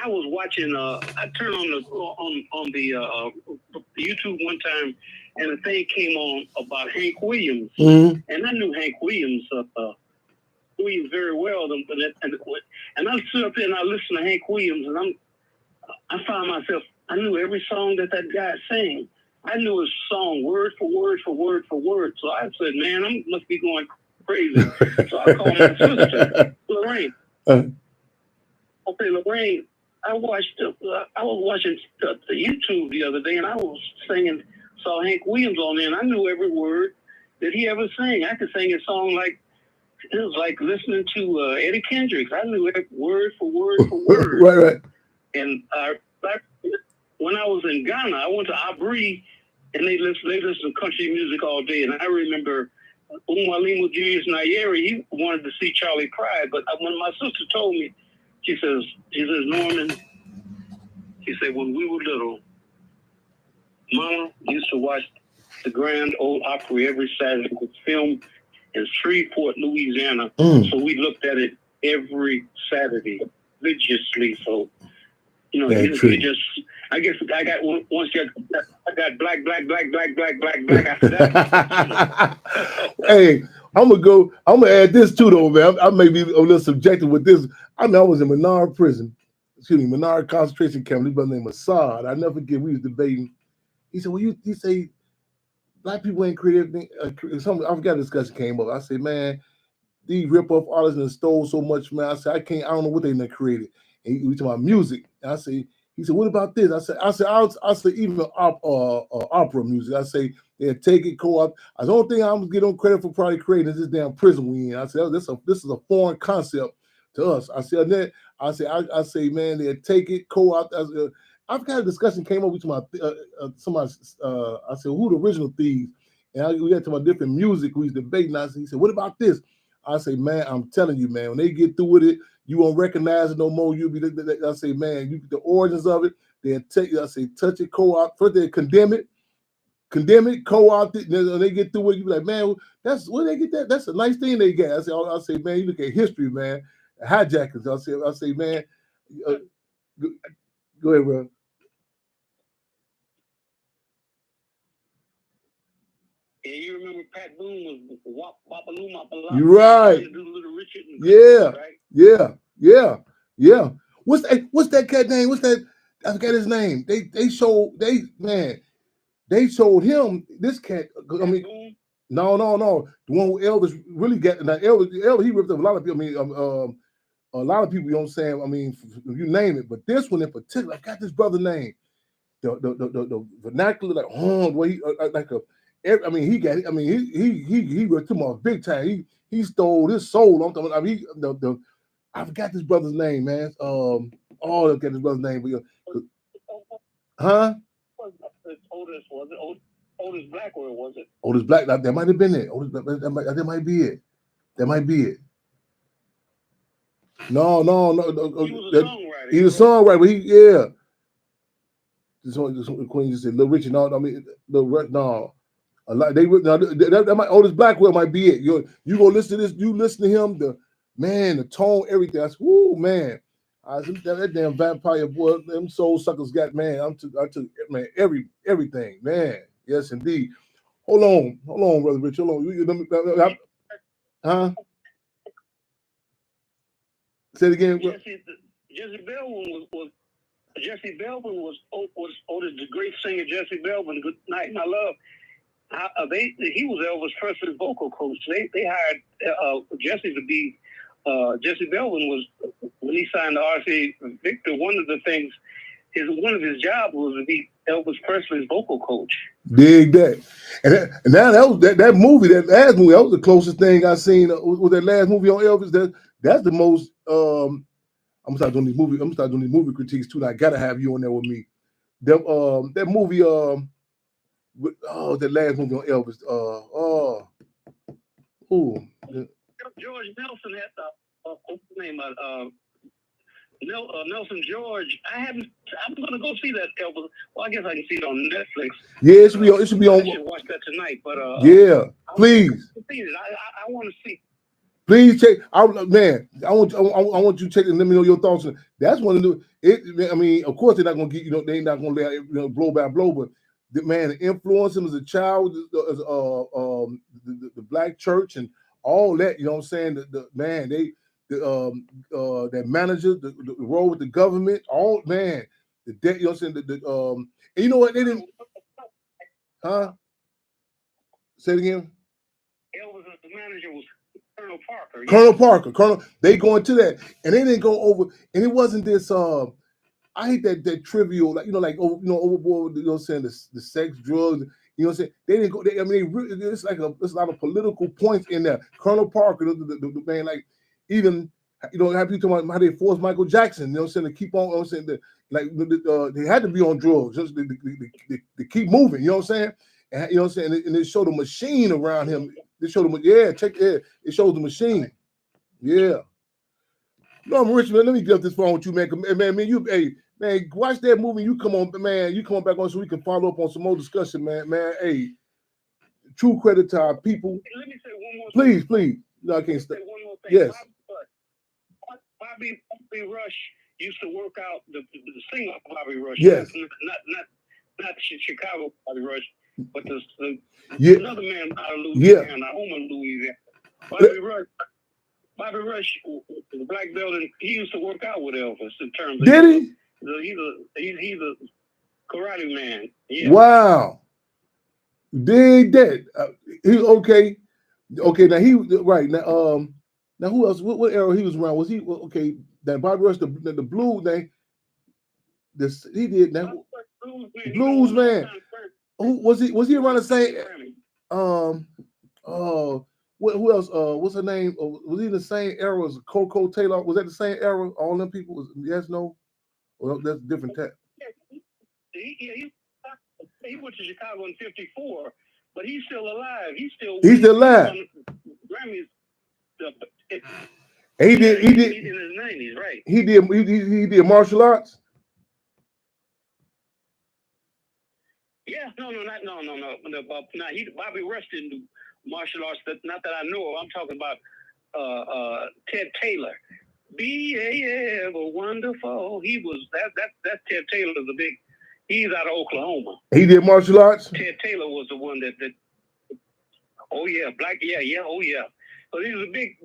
I was watching. I turned on the YouTube one time, and the thing came on about Hank Williams, and I knew Hank Williams very well. And I stood up there and I listened to Hank Williams, and I found myself, I knew every song that guy sang. I knew his song word for word for word for word. So I said, man, I must be going crazy. So I called my sister, Lorraine. I said, Lorraine, I was watching the YouTube the other day, and I was saw Hank Williams on there, and I knew every word that he ever sang. I could sing a song like, it was like listening to Eddie Kendricks. I knew every word for word for word. Right. And when I was in Ghana, I went to Abri, and they listened to country music all day. And I remember Umwalimu Julius Nyeri, he wanted to see Charlie Pride. But when my sister told me, she says, Norman, she said, when we were little, Mama used to watch the Grand Ole Opry every Saturday. It was filmed in Shreveport, Louisiana. So we looked at it every Saturday religiously. So, you know, it just, I guess I got I got black after that. Hey, I'm gonna add this too though, man. I may be a little subjective with this. I know I was in Menard prison, Menard concentration camp. This brother named Assad. I never forget, we was debating. He said, well, you say black people ain't creative. I forgot the discussion came up. I said, man, these rip-off artists and stole so much, man. I said, I don't know what they done created. And we talking about music. And I say, he said, what about this? I said, even opera music. I say, they take it co-op. The only thing I'm gonna get on credit for probably creating is this damn prison we in. I said, this is a foreign concept to us. I said, man, they take it co-op. I've got a discussion came up with somebody. I said, who the original thieves? And we got to my different music. We was debating. He said, what about this? I say, man, I'm telling you, man, when they get through with it, you won't recognize it no more. I say, man, the origins of it, they'll take you. I say, touch it, co-op. First they condemn it, co-opt it. Then when they get through it, you be like, man, that's where they get that. That's a nice thing they get. I say, man, you look at history, man, hijackers. I say, man, go ahead, bro. Yeah, you remember Pat Boone was Wapaloo. You're right. Richard Yeah. What's that cat name? I forgot his name. They showed him this cat. I mean, Boone? No. The one who Elvis really got. Now Elvis, he ripped up a lot of people. I mean, a lot of people. You know what I'm saying? I mean, you name it. But this one in particular, I got this brother name. The vernacular, like where he like a. I mean, he ripped him off big time. He stole his soul. I forgot this brother's name, man. I forgot his brother's name. Huh? Otis Blackwell, was it? Otis Black. That might have been it. That might be it. That might be it. No. He was a songwriter. He was a songwriter, but yeah. This Queen just said, Little Richard. No, I mean, no. A lot. That might Otis Blackwell might be it. You go listen to this. You listen to him. The tone, everything. I said, woo, man. That damn vampire boy. Them soul suckers got, man. I took man everything, man. Yes, indeed. Hold on, brother Rich. Hold on. Huh? Say it again. Jesse Belvin was Otis, the great singer Jesse Belvin. Good Night, My Love. He was Elvis Presley's vocal coach. They hired Jesse to be. Jesse Belvin was, when he signed to RCA Victor, one of his jobs was to be Elvis Presley's vocal coach. Dig that. And now that movie, that last movie, that was the closest thing I seen with that last movie on Elvis. That's the most. I'm gonna start doing these movie critiques too. And I gotta have you on there with me. That movie. That last movie on Elvis. George Nelson had what's the name? Nelson George. I'm gonna go see that Elvis. Well, I guess I can see it on Netflix. Yeah, it should be on. I should watch that tonight. But yeah, please. I want to see. Please check. I want you to check and let me know your thoughts. That's one of the. I mean, of course they're not gonna get. They're not gonna let blow by blow, but. The influence him as a child, the black church and all that, you know what I'm saying? That manager, the role with the government, all man, you know what I'm saying? And you know what they didn't, huh? Say it again. Elvis, the manager was Colonel Parker. Yeah. Colonel, they go into that, and they didn't go over, and it wasn't this. I hate that trivial, overboard, you know what I'm saying, the sex, drugs, you know what I'm saying? They didn't go, it's like there's a lot of political points in there. Colonel Parker, the man, like, even, have people talking about how they forced Michael Jackson, you know what I'm saying, to keep on, you know what I'm saying, they had to be on drugs, just to keep moving, you know what I'm saying? And, you know what I'm saying, and it showed a machine around him. It showed them, it shows the machine. Yeah. No, I'm Rich, man, let me get up this phone with you, man. Man, watch that movie. You come on back on so we can follow up on some more discussion, man. Hey, true credit to our people. Let me say one more thing. Please. No, I can't stop. One more thing. Yes. Bobby Rush used to work out the singer Bobby Rush. Yes. Not Chicago Bobby Rush, but another man out of Louisiana, Louisiana. Bobby Rush, the black belt, he used to work out with Elvis in terms of. Did he? He's a karate man. Yeah. Wow. Dig that. He okay. Okay, now he right now. Now who else? What era he was around? Was he okay? That Bobby Rush, the blue thing. This he did that. Blues man. Who was he? Was he around the same? Who else? What's her name? Was he in the same era as Coco Taylor? Was that the same era? All them people was yes, no? Well, that's different. He went to Chicago in '54, but he's still alive. He's still alive. Grammys. He did in his 90s, right? He did martial arts. Yeah, no. Bobby Rush didn't do martial arts. Not that I know of. I'm talking about Ted Taylor. Be ever wonderful. He was that's Ted Taylor, the big. He's out of Oklahoma. He did martial arts. Ted Taylor was the one that. Oh yeah, black. Yeah. Oh yeah. So he was a big,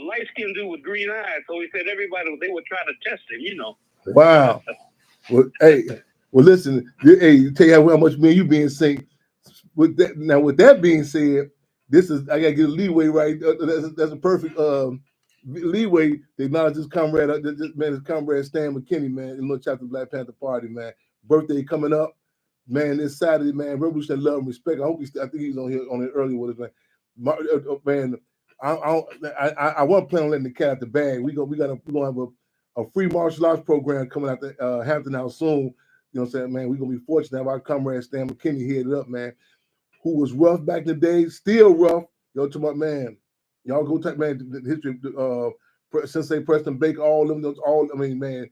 light skinned dude with green eyes. So he said they would try to test him. Wow. Well, hey. Well, listen. Hey, tell you how much me and you being synced. With that. Now, with that being said, I gotta get a leeway right. That's a perfect leeway to acknowledge this comrade, his comrade Stan McKinney, man, in Little Chapter Black Panther Party, man. Birthday coming up, man. This Saturday, man. Revolution, love and respect. I think he's on here on it earlier with us, man. I wasn't planning on letting the cat out the bag. We're gonna have a free martial arts program coming out to Hampton House soon. You know what I'm saying, man? We're gonna be fortunate to have our comrade Stan McKinney headed up, man, who was rough back in the day, still rough. To my man. Y'all go type, man, the history of Sensei Preston Baker, all them, man,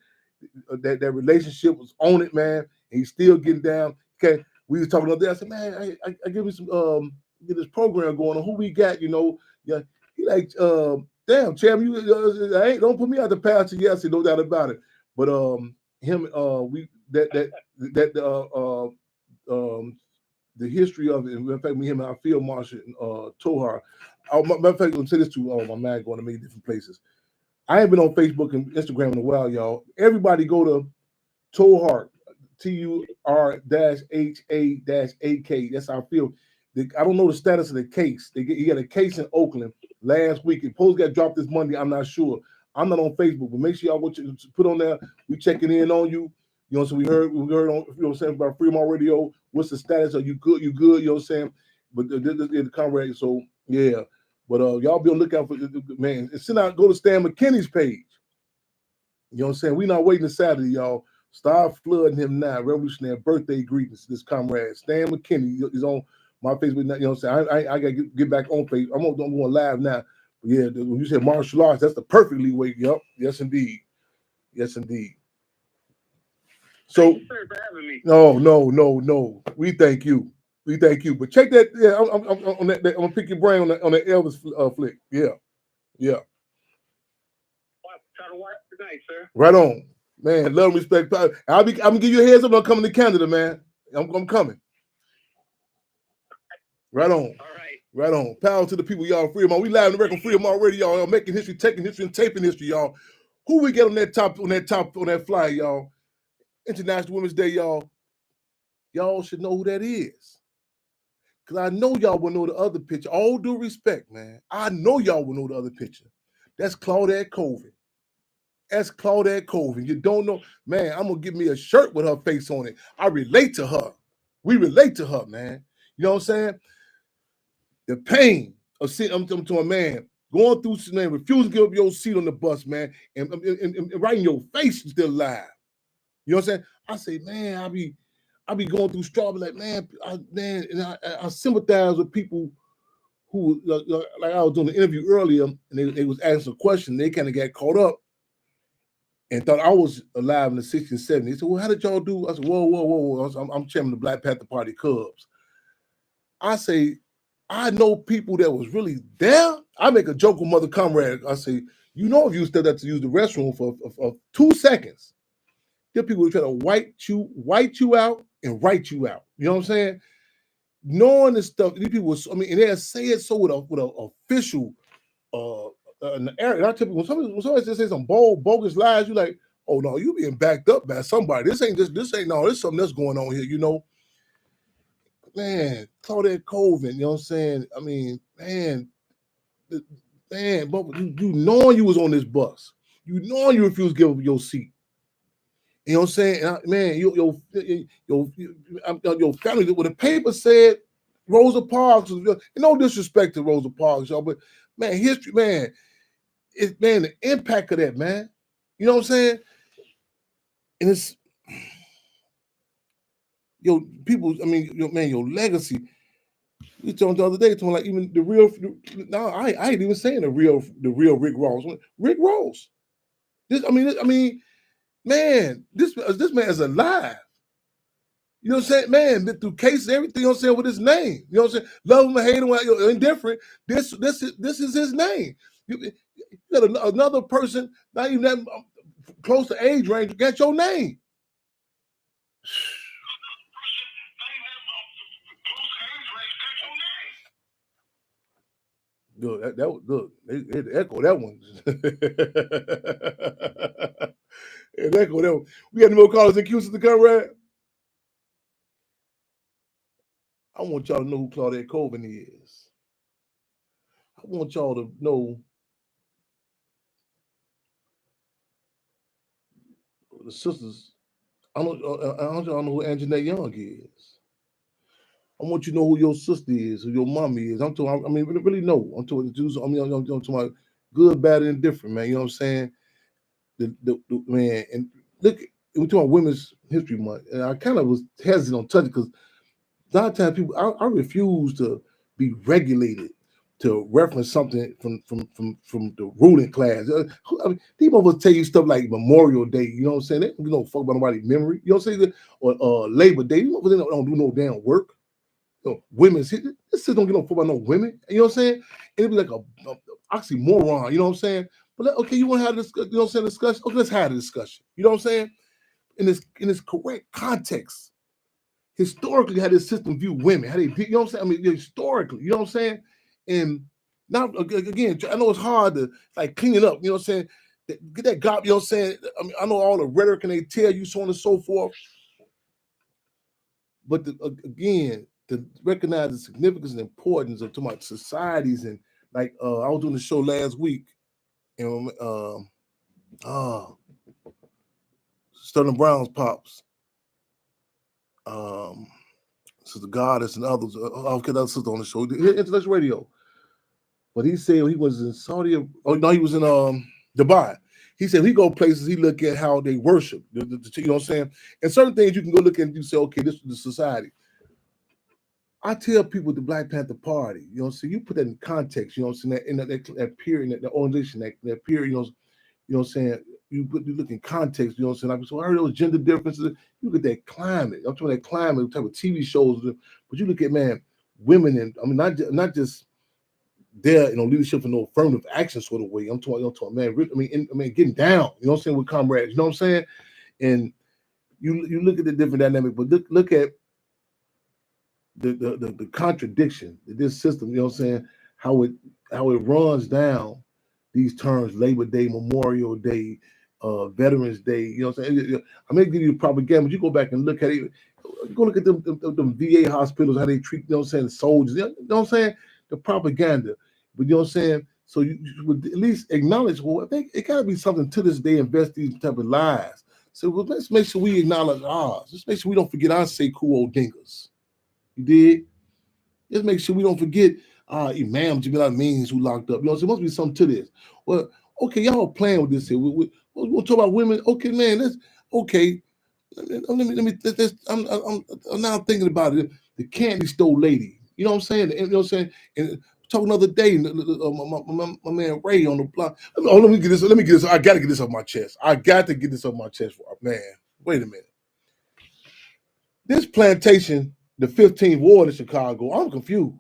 that relationship was on it, man. And he's still getting down. Okay, we was talking about that. I said, man, I give me some get this program going on. Who we got? Yeah. He like, damn, Cham, don't put me out the pasture. Yes, no doubt about it. But the history of it. In fact, him and our field marshal Tohar. Matter of fact, I'm say this to my man going to many different places. I ain't been on Facebook and Instagram in a while, y'all. Everybody go to Tohar, TUR-HA-AK. That's our field. I don't know the status of the case. He got a case in Oakland last week. It supposed to get dropped this Monday. I'm not sure. I'm not on Facebook, but make sure y'all put on there. We checking in on you. So we heard on, saying about Fremont Radio. What's the status? Are you good? You good? You know what I'm saying? But the comrade. So yeah. But y'all be on the lookout for man. Go to Stan McKinney's page. You know what I'm saying? We not waiting to Saturday, y'all. Start flooding him now. Revolutionary birthday greetings to this comrade. Stan McKinney is on my Facebook. You know what I'm saying? I gotta get back on Facebook. I'm going live now. But yeah, when you said martial arts, that's the perfect leeway. Yep. Yes, indeed. Yes, indeed. So thank you, sir, for having me. No. We thank you. But check that. Yeah, I'm on that. I'm gonna pick your brain on that Elvis flick. Yeah. Try to watch tonight, sir. Right on, man. Love and respect. I'm gonna give you a heads up. I'm coming to Canada, man. I'm coming. Right on. All right. Right on. Power to the people, y'all. Fremont. We live in the record Fremont Radio, y'all. Making history, taking history, and taping history, y'all. Who we get on that flyer, y'all? International Women's Day, y'all. Y'all should know who that is. Because I know y'all will know the other picture. All due respect, man. I know y'all will know the other picture. That's Claudette Colvin. You don't know. Man, I'm going to give me a shirt with her face on it. I relate to her. We relate to her, man. You know what I'm saying? The pain of sitting to a man, going through, man, refusing to give up your seat on the bus, man, and right in your face, you're still alive. You know what I'm saying? I say, man, I be going through struggle, like, man, I sympathize with people who, like I was doing the interview earlier, and they was asking a question, they kind of got caught up and thought I was alive in the 60s and 70s. They said, well, how did y'all do? I said, whoa. I'm chairman of the Black Panther Party Cubs. I say, I know people that was really there. I make a joke with Mother Comrade. I say, if you stepped out to use the restroom for 2 seconds, there people who try to white you out and write you out. You know what I'm saying? Knowing this stuff, these people, and they say it so with an official in the area. I tell people, when somebody just say some bold, bogus lies, you like, oh no, you being backed up by somebody. This ain't there's something that's going on here, Man, Claudette Colvin, you know what I'm saying? I mean, man, man, but you knowing you was on this bus, you knowing you refused to give up your seat. You know what I'm saying? Man, your family, when the paper said Rosa Parks, no disrespect to Rosa Parks, y'all, but man, history, man, the impact of that, man. You know what I'm saying? And it's people, I mean, your legacy. We talking the other day, talking like even the real. No, I ain't even saying the real Rick Ross. Rick Ross. This, man, this man is alive. You know what I'm saying? Man, been through cases, everything, you know what I'm saying, with his name. You know what I'm saying? Love him or hate him, you're indifferent. This is his name. You got another person, not even that close to age range, got your name. Look, look, they echo that one. It echo that one. We got any more callers in Houston to come, right? I want y'all to know who Claudette Colvin is. I want y'all to know the sisters. I want y'all to know who Anjanette Young is. I want you to know who your sister is, who your mommy is. I'm talking. I mean, really know. I'm talking. I'm talking about good, bad, and indifferent, man. You know what I'm saying? The man, and look, we're talking about Women's History Month, and I kind of was hesitant on touching because a lot of times people, I refuse to be regulated to reference something from the ruling class. I mean, people will tell you stuff like Memorial Day. You know what I'm saying? They don't fuck about nobody's memory. You know what I'm saying? Or Labor Day. You know, they don't do no damn work. You know, women's this shit don't get no fuck about no women. You know what I'm saying? It'd be like a oxymoron. You know what I'm saying? But okay, you want to have this? You know what I'm saying? Discussion. Okay, let's have a discussion. You know what I'm saying? In this correct context. Historically, how this system view women, how they, you know what I'm saying? I mean, historically, you know what I'm saying? And now, again, I know it's hard to like clean it up, you know what I'm saying? Get that gop, you know what I'm saying? I mean, I know all the rhetoric and they tell you so on and so forth. But again, to recognize the significance and importance of talking about societies and like I was doing the show last week, and Sterling Brown's pops, Sister Goddess and others, I'll get other sister on the show, Intellectual Radio. But he said he was in Saudi. Oh no, he was in Dubai. He said he go places, he look at how they worship. You know what I'm saying? And certain things you can go look at and you say, okay, this is the society. I tell people the Black Panther Party, you know what I'm saying? You put that in context, you know what I'm saying? That period, that organization, that period, you know what I'm saying? You look in context, you know what I'm saying? Like, so I heard those gender differences. You look at that climate. I'm talking about that climate, type of TV shows. But you look at, man, women, and I mean, not just there, leadership and no affirmative action sort of way. I'm talking, man, I mean, getting down, you know what I'm saying, with comrades, you know what I'm saying? And you look at the different dynamic, but look at the contradiction that this system, you know what I'm saying, how it runs down these terms: Labor Day, Memorial Day, Veterans Day. You know what I'm saying? I may give you propaganda, but you go back and look at it. Go look at them VA hospitals, how they treat, you know what I'm saying, soldiers. You know what I'm saying? The propaganda. But you know what I'm saying? So you would at least acknowledge, well, I think it gotta be something to this day, invest these type of lies. So let's make sure we acknowledge ours. Let's make sure we don't forget our Sekou old dingers. You did? Let's make sure we don't forget Imam Jamil Means who locked up. You know, so there must be something to this. Well, okay, y'all playing with this here. We'll talk about women. Okay, man, let's okay. I'm now thinking about it. The candy store lady. You know what I'm saying? You know what I'm saying? And talking another day, my man Ray on the block. Let me get this. I got to get this off my chest. Man, wait a minute. This plantation, the 15th ward in Chicago, I'm confused.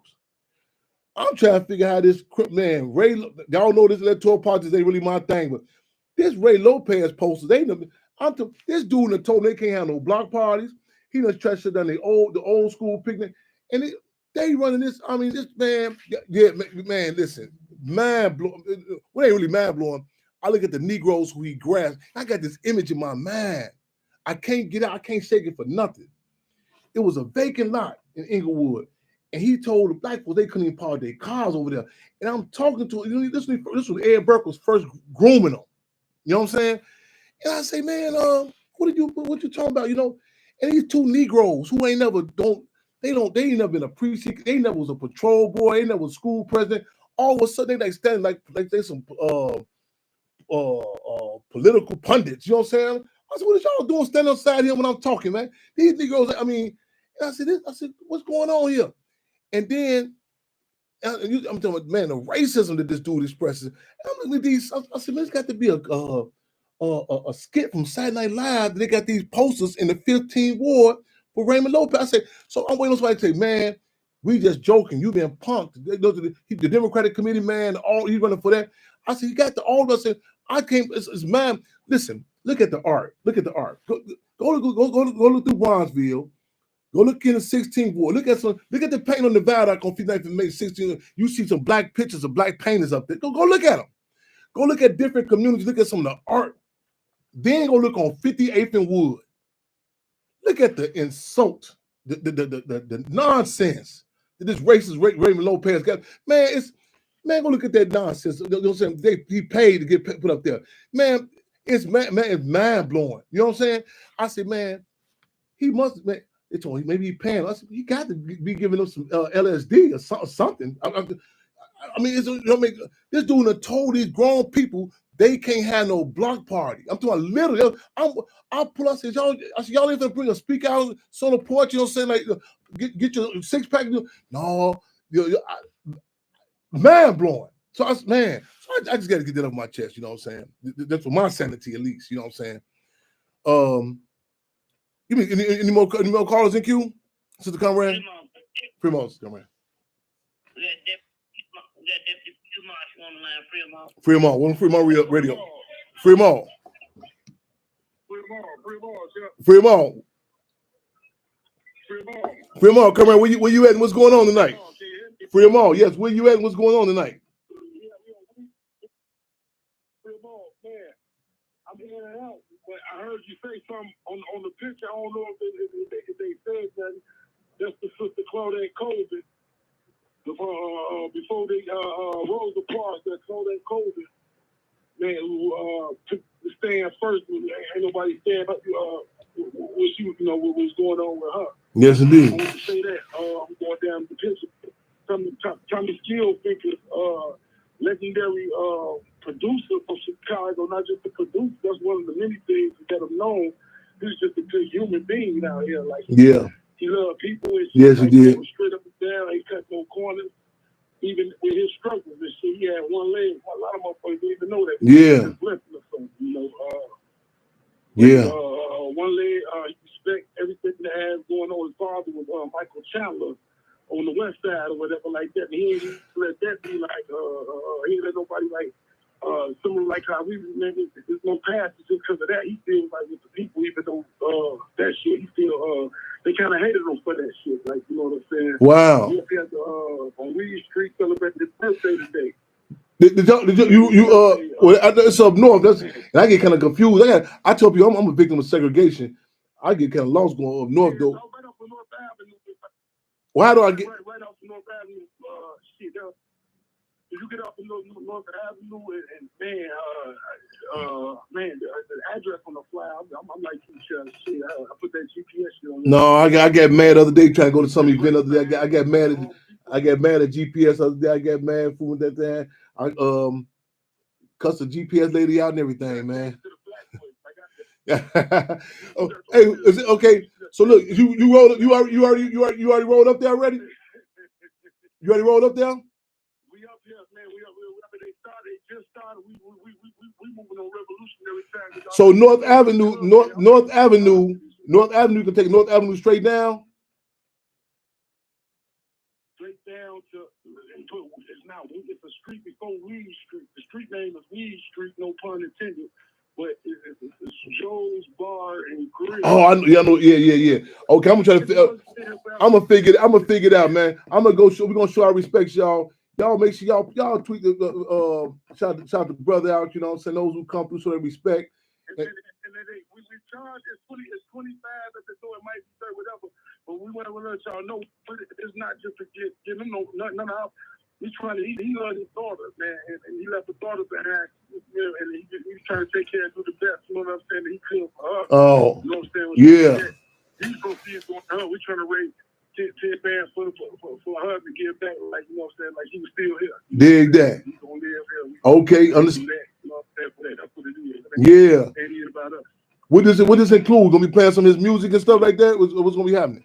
I'm trying to figure out how this man Ray. Y'all know this electoral politics ain't really my thing, but this Ray Lopez posters, this dude that told them they can't have no block parties. He done tried to shut down the old school picnic, and they running this. I mean, this man, man, listen, mind blowing. What ain't really mind blowing? I look at the Negroes who he grasped. I got this image in my mind. I can't get out. I can't shake it for nothing. It was a vacant lot in Inglewood, And he told the black folks they couldn't even park their cars over there. And I'm talking to this was Ed Burke was first grooming them. You know what I'm saying? And I say, man, what you talking about? You know, and these two Negroes who ain't never they ain't never been a precinct, they never was a patrol boy, they never was school president. All of a sudden they like standing like they some political pundits. You know what I'm saying? I said, what is y'all doing standing outside here when I'm talking, man? These Negroes, I mean, and I said, what's going on here? And then I'm talking about, man, the racism that this dude expresses. And I'm looking at these. I said, man, it's got to be a skit from Saturday Night Live. They got these posters in the 15th ward for Raymond Lopez. I said, so I'm waiting on somebody to say, man, we just joking. You been punked. The Democratic committee, man, he's running for that. I said, you got to all of us. I came. It's man. Listen, look at the art. Look at the art. Go look through Bronzeville. Go look in the 16th ward. Look at the paint on the viaduct on 59th and May 16. You see some black pictures of black painters up there. Go look at them. Go look at different communities. Look at some of the art. Then go look on 58th and Wood. Look at the insult, the nonsense that this racist Raymond Lopez got. Man, go look at that nonsense. You know what I'm saying? He paid to get put up there. Man, it's mind blowing. You know what I'm saying? I said, man, he must. Man, they told him maybe he paying. I said, he got to be giving them some LSD or something. I mean, this dude told these grown people they can't have no block party. I'm talking literally. I'll pull up and say, y'all ain't gonna bring a speaker out on the porch, you know what I'm saying? Like, get your 6-pack. No, mind blowing. So I just got to get that off my chest, you know what I'm saying? That's for my sanity, at least, you know what I'm saying? You mean any more callers in queue? Sister Conrad? Fremont, Sister Conrad. Fremont, one Fremont radio. Fremont. Fremont, come on. Where you at and what's going on tonight? Fremont, yes. Where you at and what's going on tonight? Fremont, man. I'm in and out, but I heard you say something on the picture. I don't know if they said that. That's the sister Claudette Colvin. Before they Rosa Parks, that Claudette Colvin, man, who took the stand first. Ain't nobody stand up. What was going on with her. Yes, indeed. I want to say that. I'm going down the picture. Tommy Skillfinger, legendary producer from Chicago, not just a producer. That's one of the many things that I've known. He's just a good human being out here. Like, yeah. He loved people. Yes, like, he did. Straight up and down. He cut no corners. Even with his struggles and shit, he had one leg. A lot of motherfuckers didn't even know that. Yeah. Yeah. One leg, respect everything that has going on. His father was Michael Chandler on the west side or whatever like that. And he ain't let that be like, he ain't let nobody like, someone like how we remember, there's no past just because of that. He feels like with the people, even though that shit, he feel, they kind of hated him for that shit. Like, you know what I'm saying? Wow. He up here on Reed Street celebrating his birthday today. It's up north. And I get kind of confused. I tell people I'm a victim of segregation. I get kind of lost going up north though. Right up on North Avenue. Well, how do I get? Right off North Avenue. Shit. If you get off of North Avenue and man, the address on the flyer, I'm like, shit. I put that GPS shit on. No, I got mad the other day trying to go to some event the other day. I got mad at GPS the other day. I got mad for that thing. I cussed the GPS lady out and everything, man. Hey, is it okay? So look, you rolled up. You already rolled up there already. You already rolled up there. We up here, man. We they just started. We moving on revolutionary time. So North Avenue, you can take North Avenue straight down. Straight down to it's a street before Weed Street. The street name is Weed Street, no pun intended. But it's Joe's Bar and Grill. Oh, I know. Yeah. Okay, I'm gonna figure it out, man. I'm gonna go. We're gonna show our respects, y'all. Y'all make sure y'all tweet the shout the brother out. You know what I'm saying? Those who come through, show their respect. And we charge it's 25 at the door. It might be 30, whatever. But we want to let y'all know it's not just to get him none of. He's trying to. He loved his daughter, man, and he left the daughter behind. You know, and he's trying to take care and do the best. You know what I'm saying? That he could for her. Oh, you know what I'm saying? yeah. He's supposed to be going to her. We're trying to raise 10 bands for her to give back. Like, you know what I'm saying? Like, he was still here. Dig that. He's gonna live here. Okay, understand. You know what I'm saying? That's what it is. Yeah. It is about us. What does it include? Gonna be playing some of his music and stuff like that? What's gonna be happening?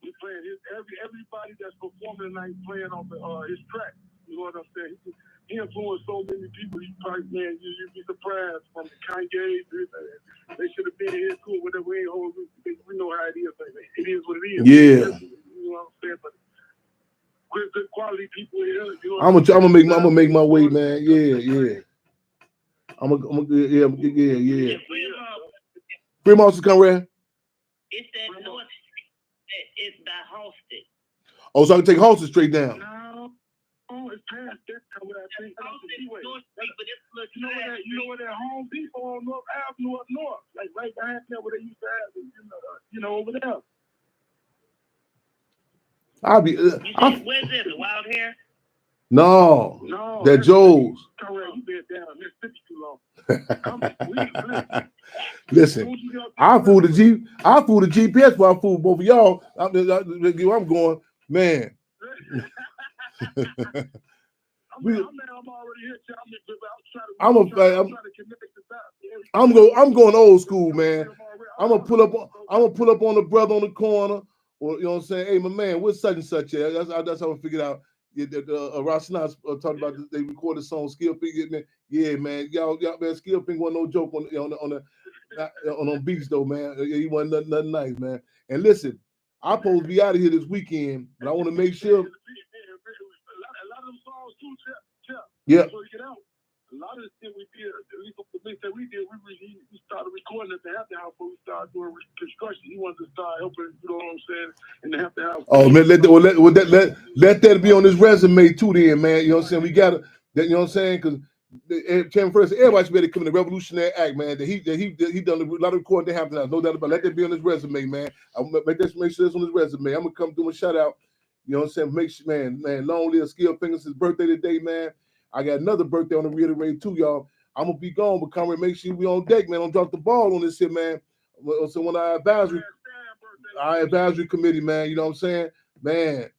We're playing everybody that's performing tonight playing on his track. You know what I'm saying? He influenced so many people. You probably, man, you'd be surprised from Kanye. They should have been here too. Whatever we know how it is. It is what it is. Yeah. You know what I'm saying? But good quality people here. You know I'm gonna make my way, man. Yeah. Yeah. Fremont to come around. It's that North Street that is by Halsted. Oh, so I can take Halsted straight down. No, it's past that. What I think. Halsted North Street, but it's a You know where that Home Depot on North Avenue up north, like right behind there where they used to have it, you know, over there. Where's this? Wild Hair? No, that Joe's. Correct. You been down Mississippi too long. Listen, I fool the GPS before I fool both of y'all. I'm going, man. I'm going old school, man. I'm gonna pull up on the brother on the corner, or you know what I'm saying. Hey, my man, what's such and such? Yeah, that's how I figured out. Yeah, Rashna talked about this, they recorded the song Skill Pink. Yeah, man, y'all, man, Skill Pink wasn't no joke on beats though, man. He wasn't nothing nice, man. And listen, I'm supposed to be out of here this weekend, but I want to make sure. A lot of them songs too, yeah. A lot of the shit we did, at least the mix that we did, we started recording at the Hampton House before we started doing construction. He wanted to start helping, you know what I'm saying, in the Hampton House. Oh man, let that be on his resume too, then, man. You know what I'm saying? We gotta, you know what I'm saying? Because first, everybody should be able to come in the Revolutionary Act, man. That he done a lot of recording at Hampton House, no doubt about it. Let that be on his resume, man. I'm gonna make sure it's on his resume. I'm gonna come do a shout out. You know what I'm saying? Make sure, man, long live Skill Fingers, his birthday today, man. I got another birthday on the reiterate too, y'all. I'm gonna be gone, but come and make sure we on deck, man. Don't drop the ball on this shit, man. So when our advisory committee, man, you know what I'm saying, man,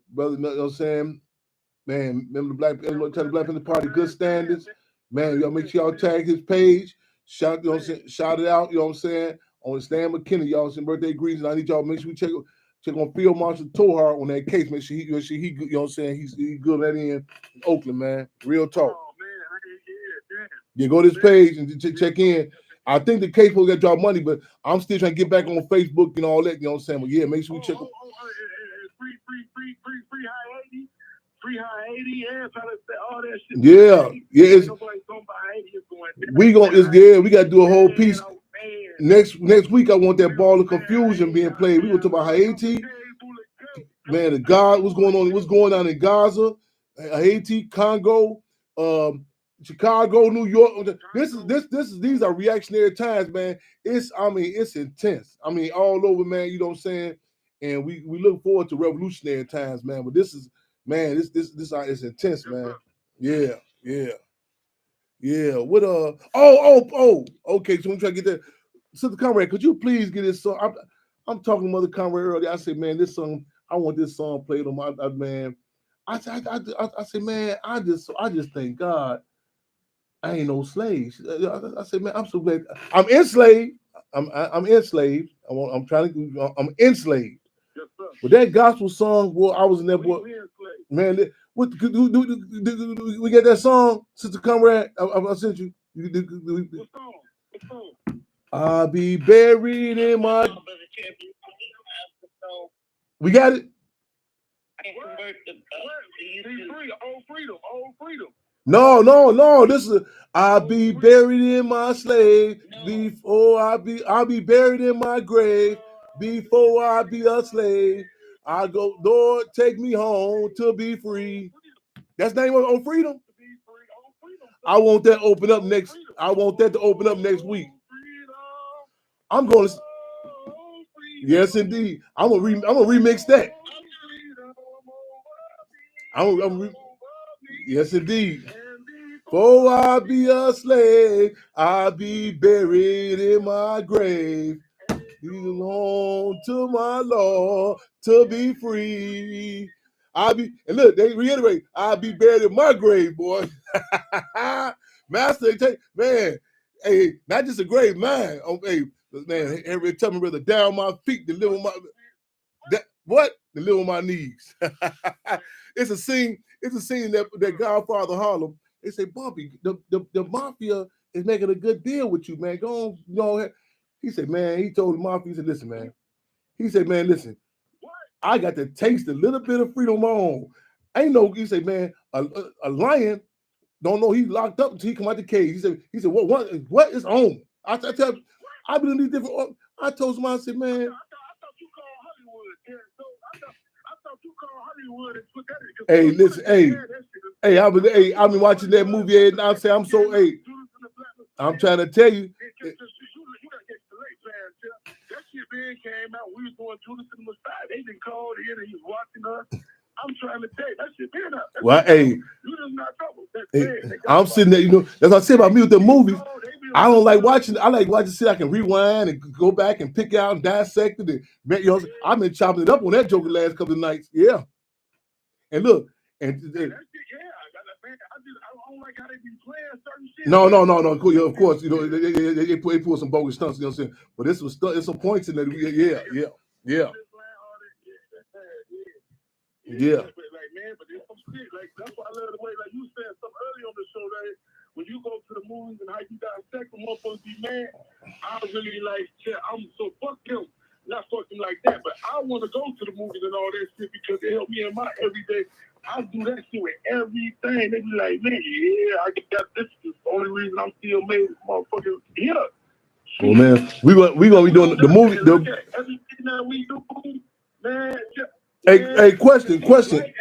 brother, you know what I'm saying, man. Remember the Black Panther Party, good standards, man. Y'all make sure y'all tag his page, shout it out, you know what I'm saying, on Stan McKinney, y'all. Some birthday greetings. I need y'all to make sure we check on Field Marshal Tohar on that case. Make sure he you know what I'm saying, he's good at in Oakland, man. Real talk. Oh, man, yeah, go to this page and check in. I think the case will get y'all money, but I'm still trying to get back on Facebook and all that. You know what I'm saying? But yeah, make sure we check. Free high 80, yeah, all that shit. Yeah. We gotta do a whole piece. Next week, I want that Ball of Confusion being played. We gonna talk about Haiti. Man, what's going on in Gaza, Haiti, Congo, Chicago, New York. These are reactionary times, man. It's intense. I mean, all over, man. You know what I'm saying? And we look forward to revolutionary times, man. But this is, man, this is intense, man. Yeah. What okay. So I'm trying to get that. Sister Conrad, could you please get this song? I'm talking to Mother Conrad earlier. I said, man, this song, I want this song played on my man. I said, man, I just thank God I ain't no slave. I said, man, I'm so glad I'm enslaved. I'm enslaved. I'm enslaved. Yes, sir. But that gospel song, boy, I was in that boy. Man, we get that song, Sister Conrad. I sent you. What song? I'll be buried in my. We got it. Old freedom. No. This is I'll be buried in my slave before I'll be buried in my grave before I be a slave. I go, Lord, take me home to be free. That's the name of Old Freedom. I want that to open up next week. I'm going to. Yes, indeed. I'm gonna remix that. Yes, indeed. For I be a slave, I be buried in my grave. Belong to my Lord to be free. And look, they reiterate, I'll be buried in my grave, boy. Master, man, hey, not just a grave, man. Oh, hey, man, every tell me rather down my feet to live on my to live on my knees. It's a scene that Godfather Harlem. They say, Bumpy, the mafia is making a good deal with you, man. Go on, He said, man, he told the mafia, he said, listen, man. He said, man, listen, I got to taste a little bit of freedom on my own. He said, man, a lion don't know he's locked up until he come out the cage. He said, what is on? I tell him, I've been in these different. I told him, I said, man. I thought you called Hollywood. I thought you called Hollywood and put that in. Hey, listen, I've been watching that movie and I say I'm so I'm trying to tell you. That shit then came out. We was doing Judas and the Messiah. They been called in and he's watching us. I'm trying to tell you, that shit been up. Well, hey, you just not trouble. I'm sitting there, as I said about me with the movies, I don't like watching. I like watching shit I can rewind and go back and pick out and dissect it. And, I've been chopping it up on that Joker last couple of nights. Yeah. And look, and I don't like how they be playing certain shit. No. Of course, they pull some bogus stunts. You know what I'm saying? But it's some points in there. Yeah. Yeah. Like, man, but there's some shit. Like, that's why I love the way, like you said something earlier on the show, that when you go to the movies and how you dissect them, motherfuckers be mad. I really like, I'm so fuck them. Not fuck them like that, but I want to go to the movies and all that shit because they help me in my everyday. I do that shit with everything. They be like, man, yeah, I got this. Is the only reason I'm still made, motherfucker. Yeah. Well, man, we gonna be doing the movie. Everything that we do, man. Hey, question. Like everything,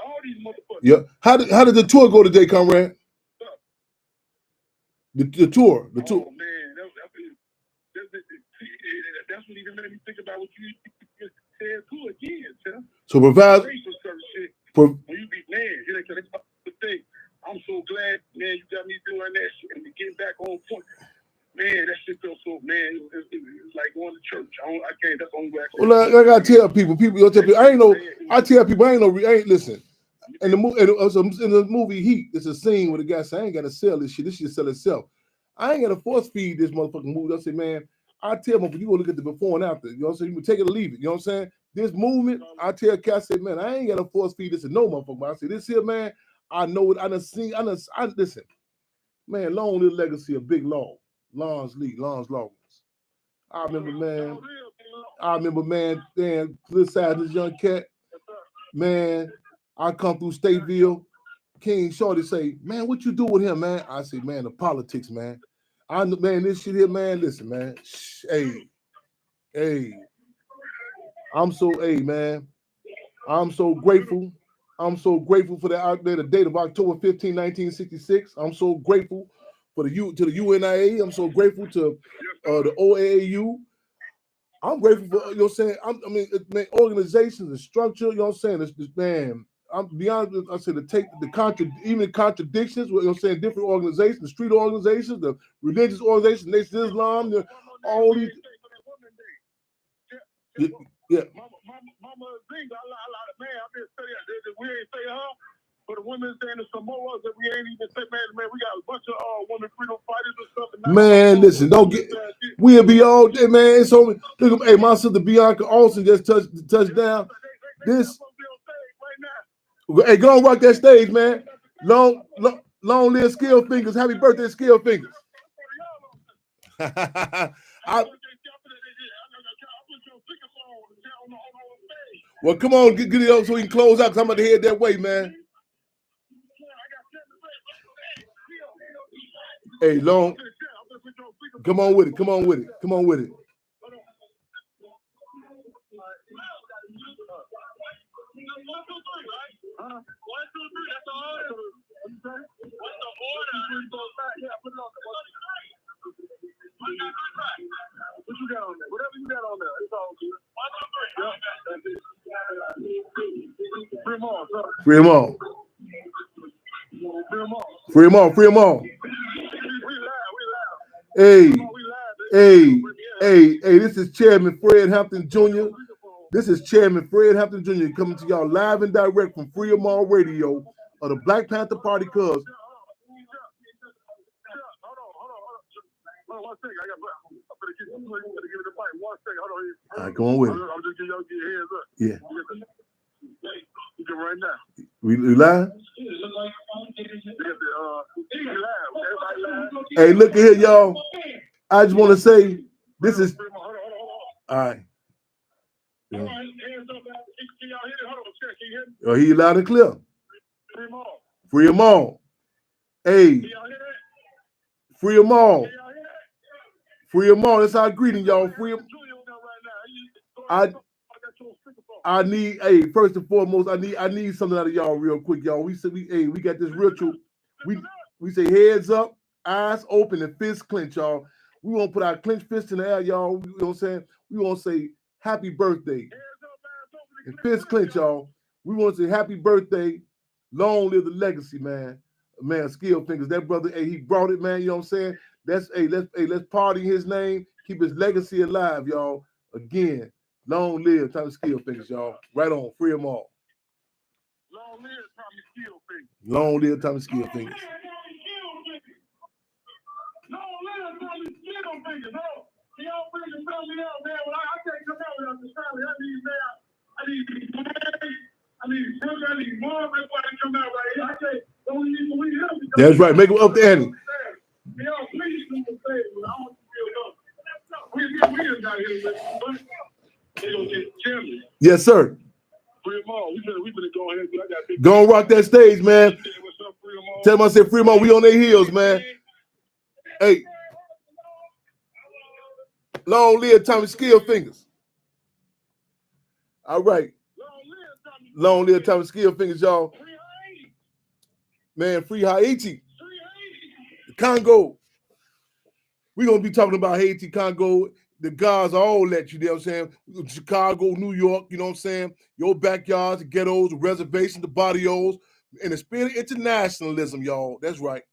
all these motherfuckers. Yeah. How did the tour go today, comrade? The tour. Oh man, that's what even made me think about what you just said too again, sir. So provide. When you be I'm so glad, man, you got me doing that shit and getting back on point. Man, that shit feels so, man, it's like going to church. I can't, that's the only way I can. Well, I gotta tell people, listen. In the movie Heat, there's a scene where the guy said, I ain't gotta sell this shit. This shit sell itself. I ain't gotta force feed this motherfucking movie. I say, man, I tell them, you go look at the before and after. You know what I'm saying? You can take it or leave it. You know what I'm saying? This movement, I tell Cat, I say, man, I ain't gotta force feed this to no motherfucker. I say, this here, man, I know it. I listen, man, long little legacy of Big Law. Lon's Lawrence. I remember, man, damn, this side of this young cat, man, I come through Stateville, King Shorty say, man, what you do with him, man? I say, man, the politics, man. Man, this shit here, man, listen, man. Hey. I'm so grateful. I'm so grateful for the date of October 15, 1966. I'm so grateful to the UNIA. I'm so grateful to the OAAU. I'm grateful for, you know what I'm saying? Organizations and structure, you know what I'm saying? Man, I'm beyond, I say, to take even contradictions, you know what I'm saying, different organizations, the street organizations, the religious organizations, Nation of Islam, all these. Yeah. Mama Zinga, man, I've been saying that we ain't say her. For the women saying the Samoas that we ain't even say, man, we got a bunch of women freedom fighters or something. Man, listen, we'll be all day, man. It's only, look, hey, my sister Bianca Olsen just touched down. Hey, go and rock that stage, man. Long live Skill Fingers. Happy birthday, Skill Fingers. Well, come on, get it up so we can close out, because I'm about to head that way, man. Hey, Long, come on with it. What you got on there? Whatever you got on there, it's all good. Free them all. Free them all. Free them all. Free them all. We live. Hey, We live. hey, hey, this is Chairman Fred Hampton Jr. This is Chairman Fred Hampton Jr. coming to y'all live and direct from Free them All Radio of the Black Panther Party Cuz. Hold on. One second. I'm gonna give it the mic. 1 second. Hold on. All right, go on with it. I'm just giving y'all your hands up. Yeah. You can right now. We live? Everybody live. Hey, look at here, y'all. I just want to say this is all right. Yeah. All right, hands up. Can y'all hear it? Hold on, check. Can you hear me? Oh, he loud and clear. Free them all. Free them all. Hey, Can y'all hear that? free them all. Can y'all hear that? Free them all. That's our greeting, y'all. Free them. I need, hey, first and foremost, I need something out of y'all real quick, y'all. We got this ritual. We say heads up, eyes open, and fists clench, y'all. We won't put our clenched fist in the air, y'all. You know what I'm saying? We won't say happy birthday. And fist clench, y'all. We want to say happy birthday. Long live the legacy, man. Man, Skill Fingers. That brother, hey, he brought it, man. You know what I'm saying? Let's party in his name. Keep his legacy alive, y'all. Again, long live Tommy Skill Fingers, y'all. Right on. Free them all. Long live Tommy Skill Fingers. Long live Tommy Skill Fingers. Long live Tommy Skill Fingers. Oh, y'all bring the family out, man. Well, I can't come out without the family. I need mom. That's why I come out right here. I can't. Don't need to leave him. That's right. Make him up to Annie. Y'all please do the favor. I want to feel up. We got here with but they gonna get champions. Yes, sir. Free them all. We better go ahead. I got big. Go and rock that stage, man. What's up, free them all? Tell them I said free them all. We on their heels, man. Hey. Long live Tommy Skill Fingers. All right. Long live Tommy Skill Fingers, y'all. Man, free Haiti. Congo. We're going to be talking about Haiti, Congo. The guys are all let you know what I'm saying? Chicago, New York, you know what I'm saying? Your backyards, the ghettos, the reservations, the barrios, and the spirit of internationalism, y'all. That's right.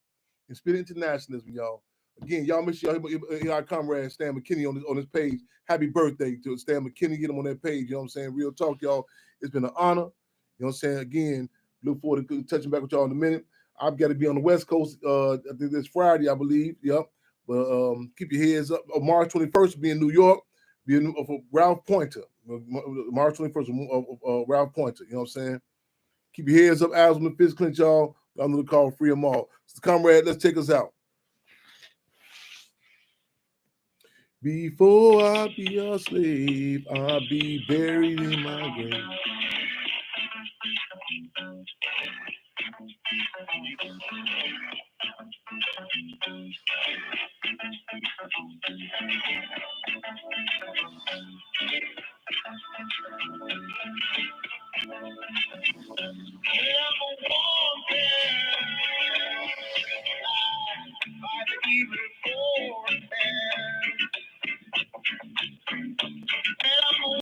The spirit of internationalism, y'all. Again, y'all make sure y'all hear our comrade Stan McKinney on his page. Happy birthday to Stan McKinney. Get him on that page. You know what I'm saying? Real talk, y'all. It's been an honor. You know what I'm saying? Again, look forward to touching back with y'all in a minute. I've got to be on the West Coast I think this Friday, I believe. Yep. But keep your heads up. March 21st will be in New York. Be in Ralph Pointer. March 21st Ralph Pointer. You know what I'm saying? Keep your heads up, eyes on the fist clench, y'all. I'm going to call free them all. So, comrade, let's take us out. Before I be a slave, I'll be buried in my grave. By the evil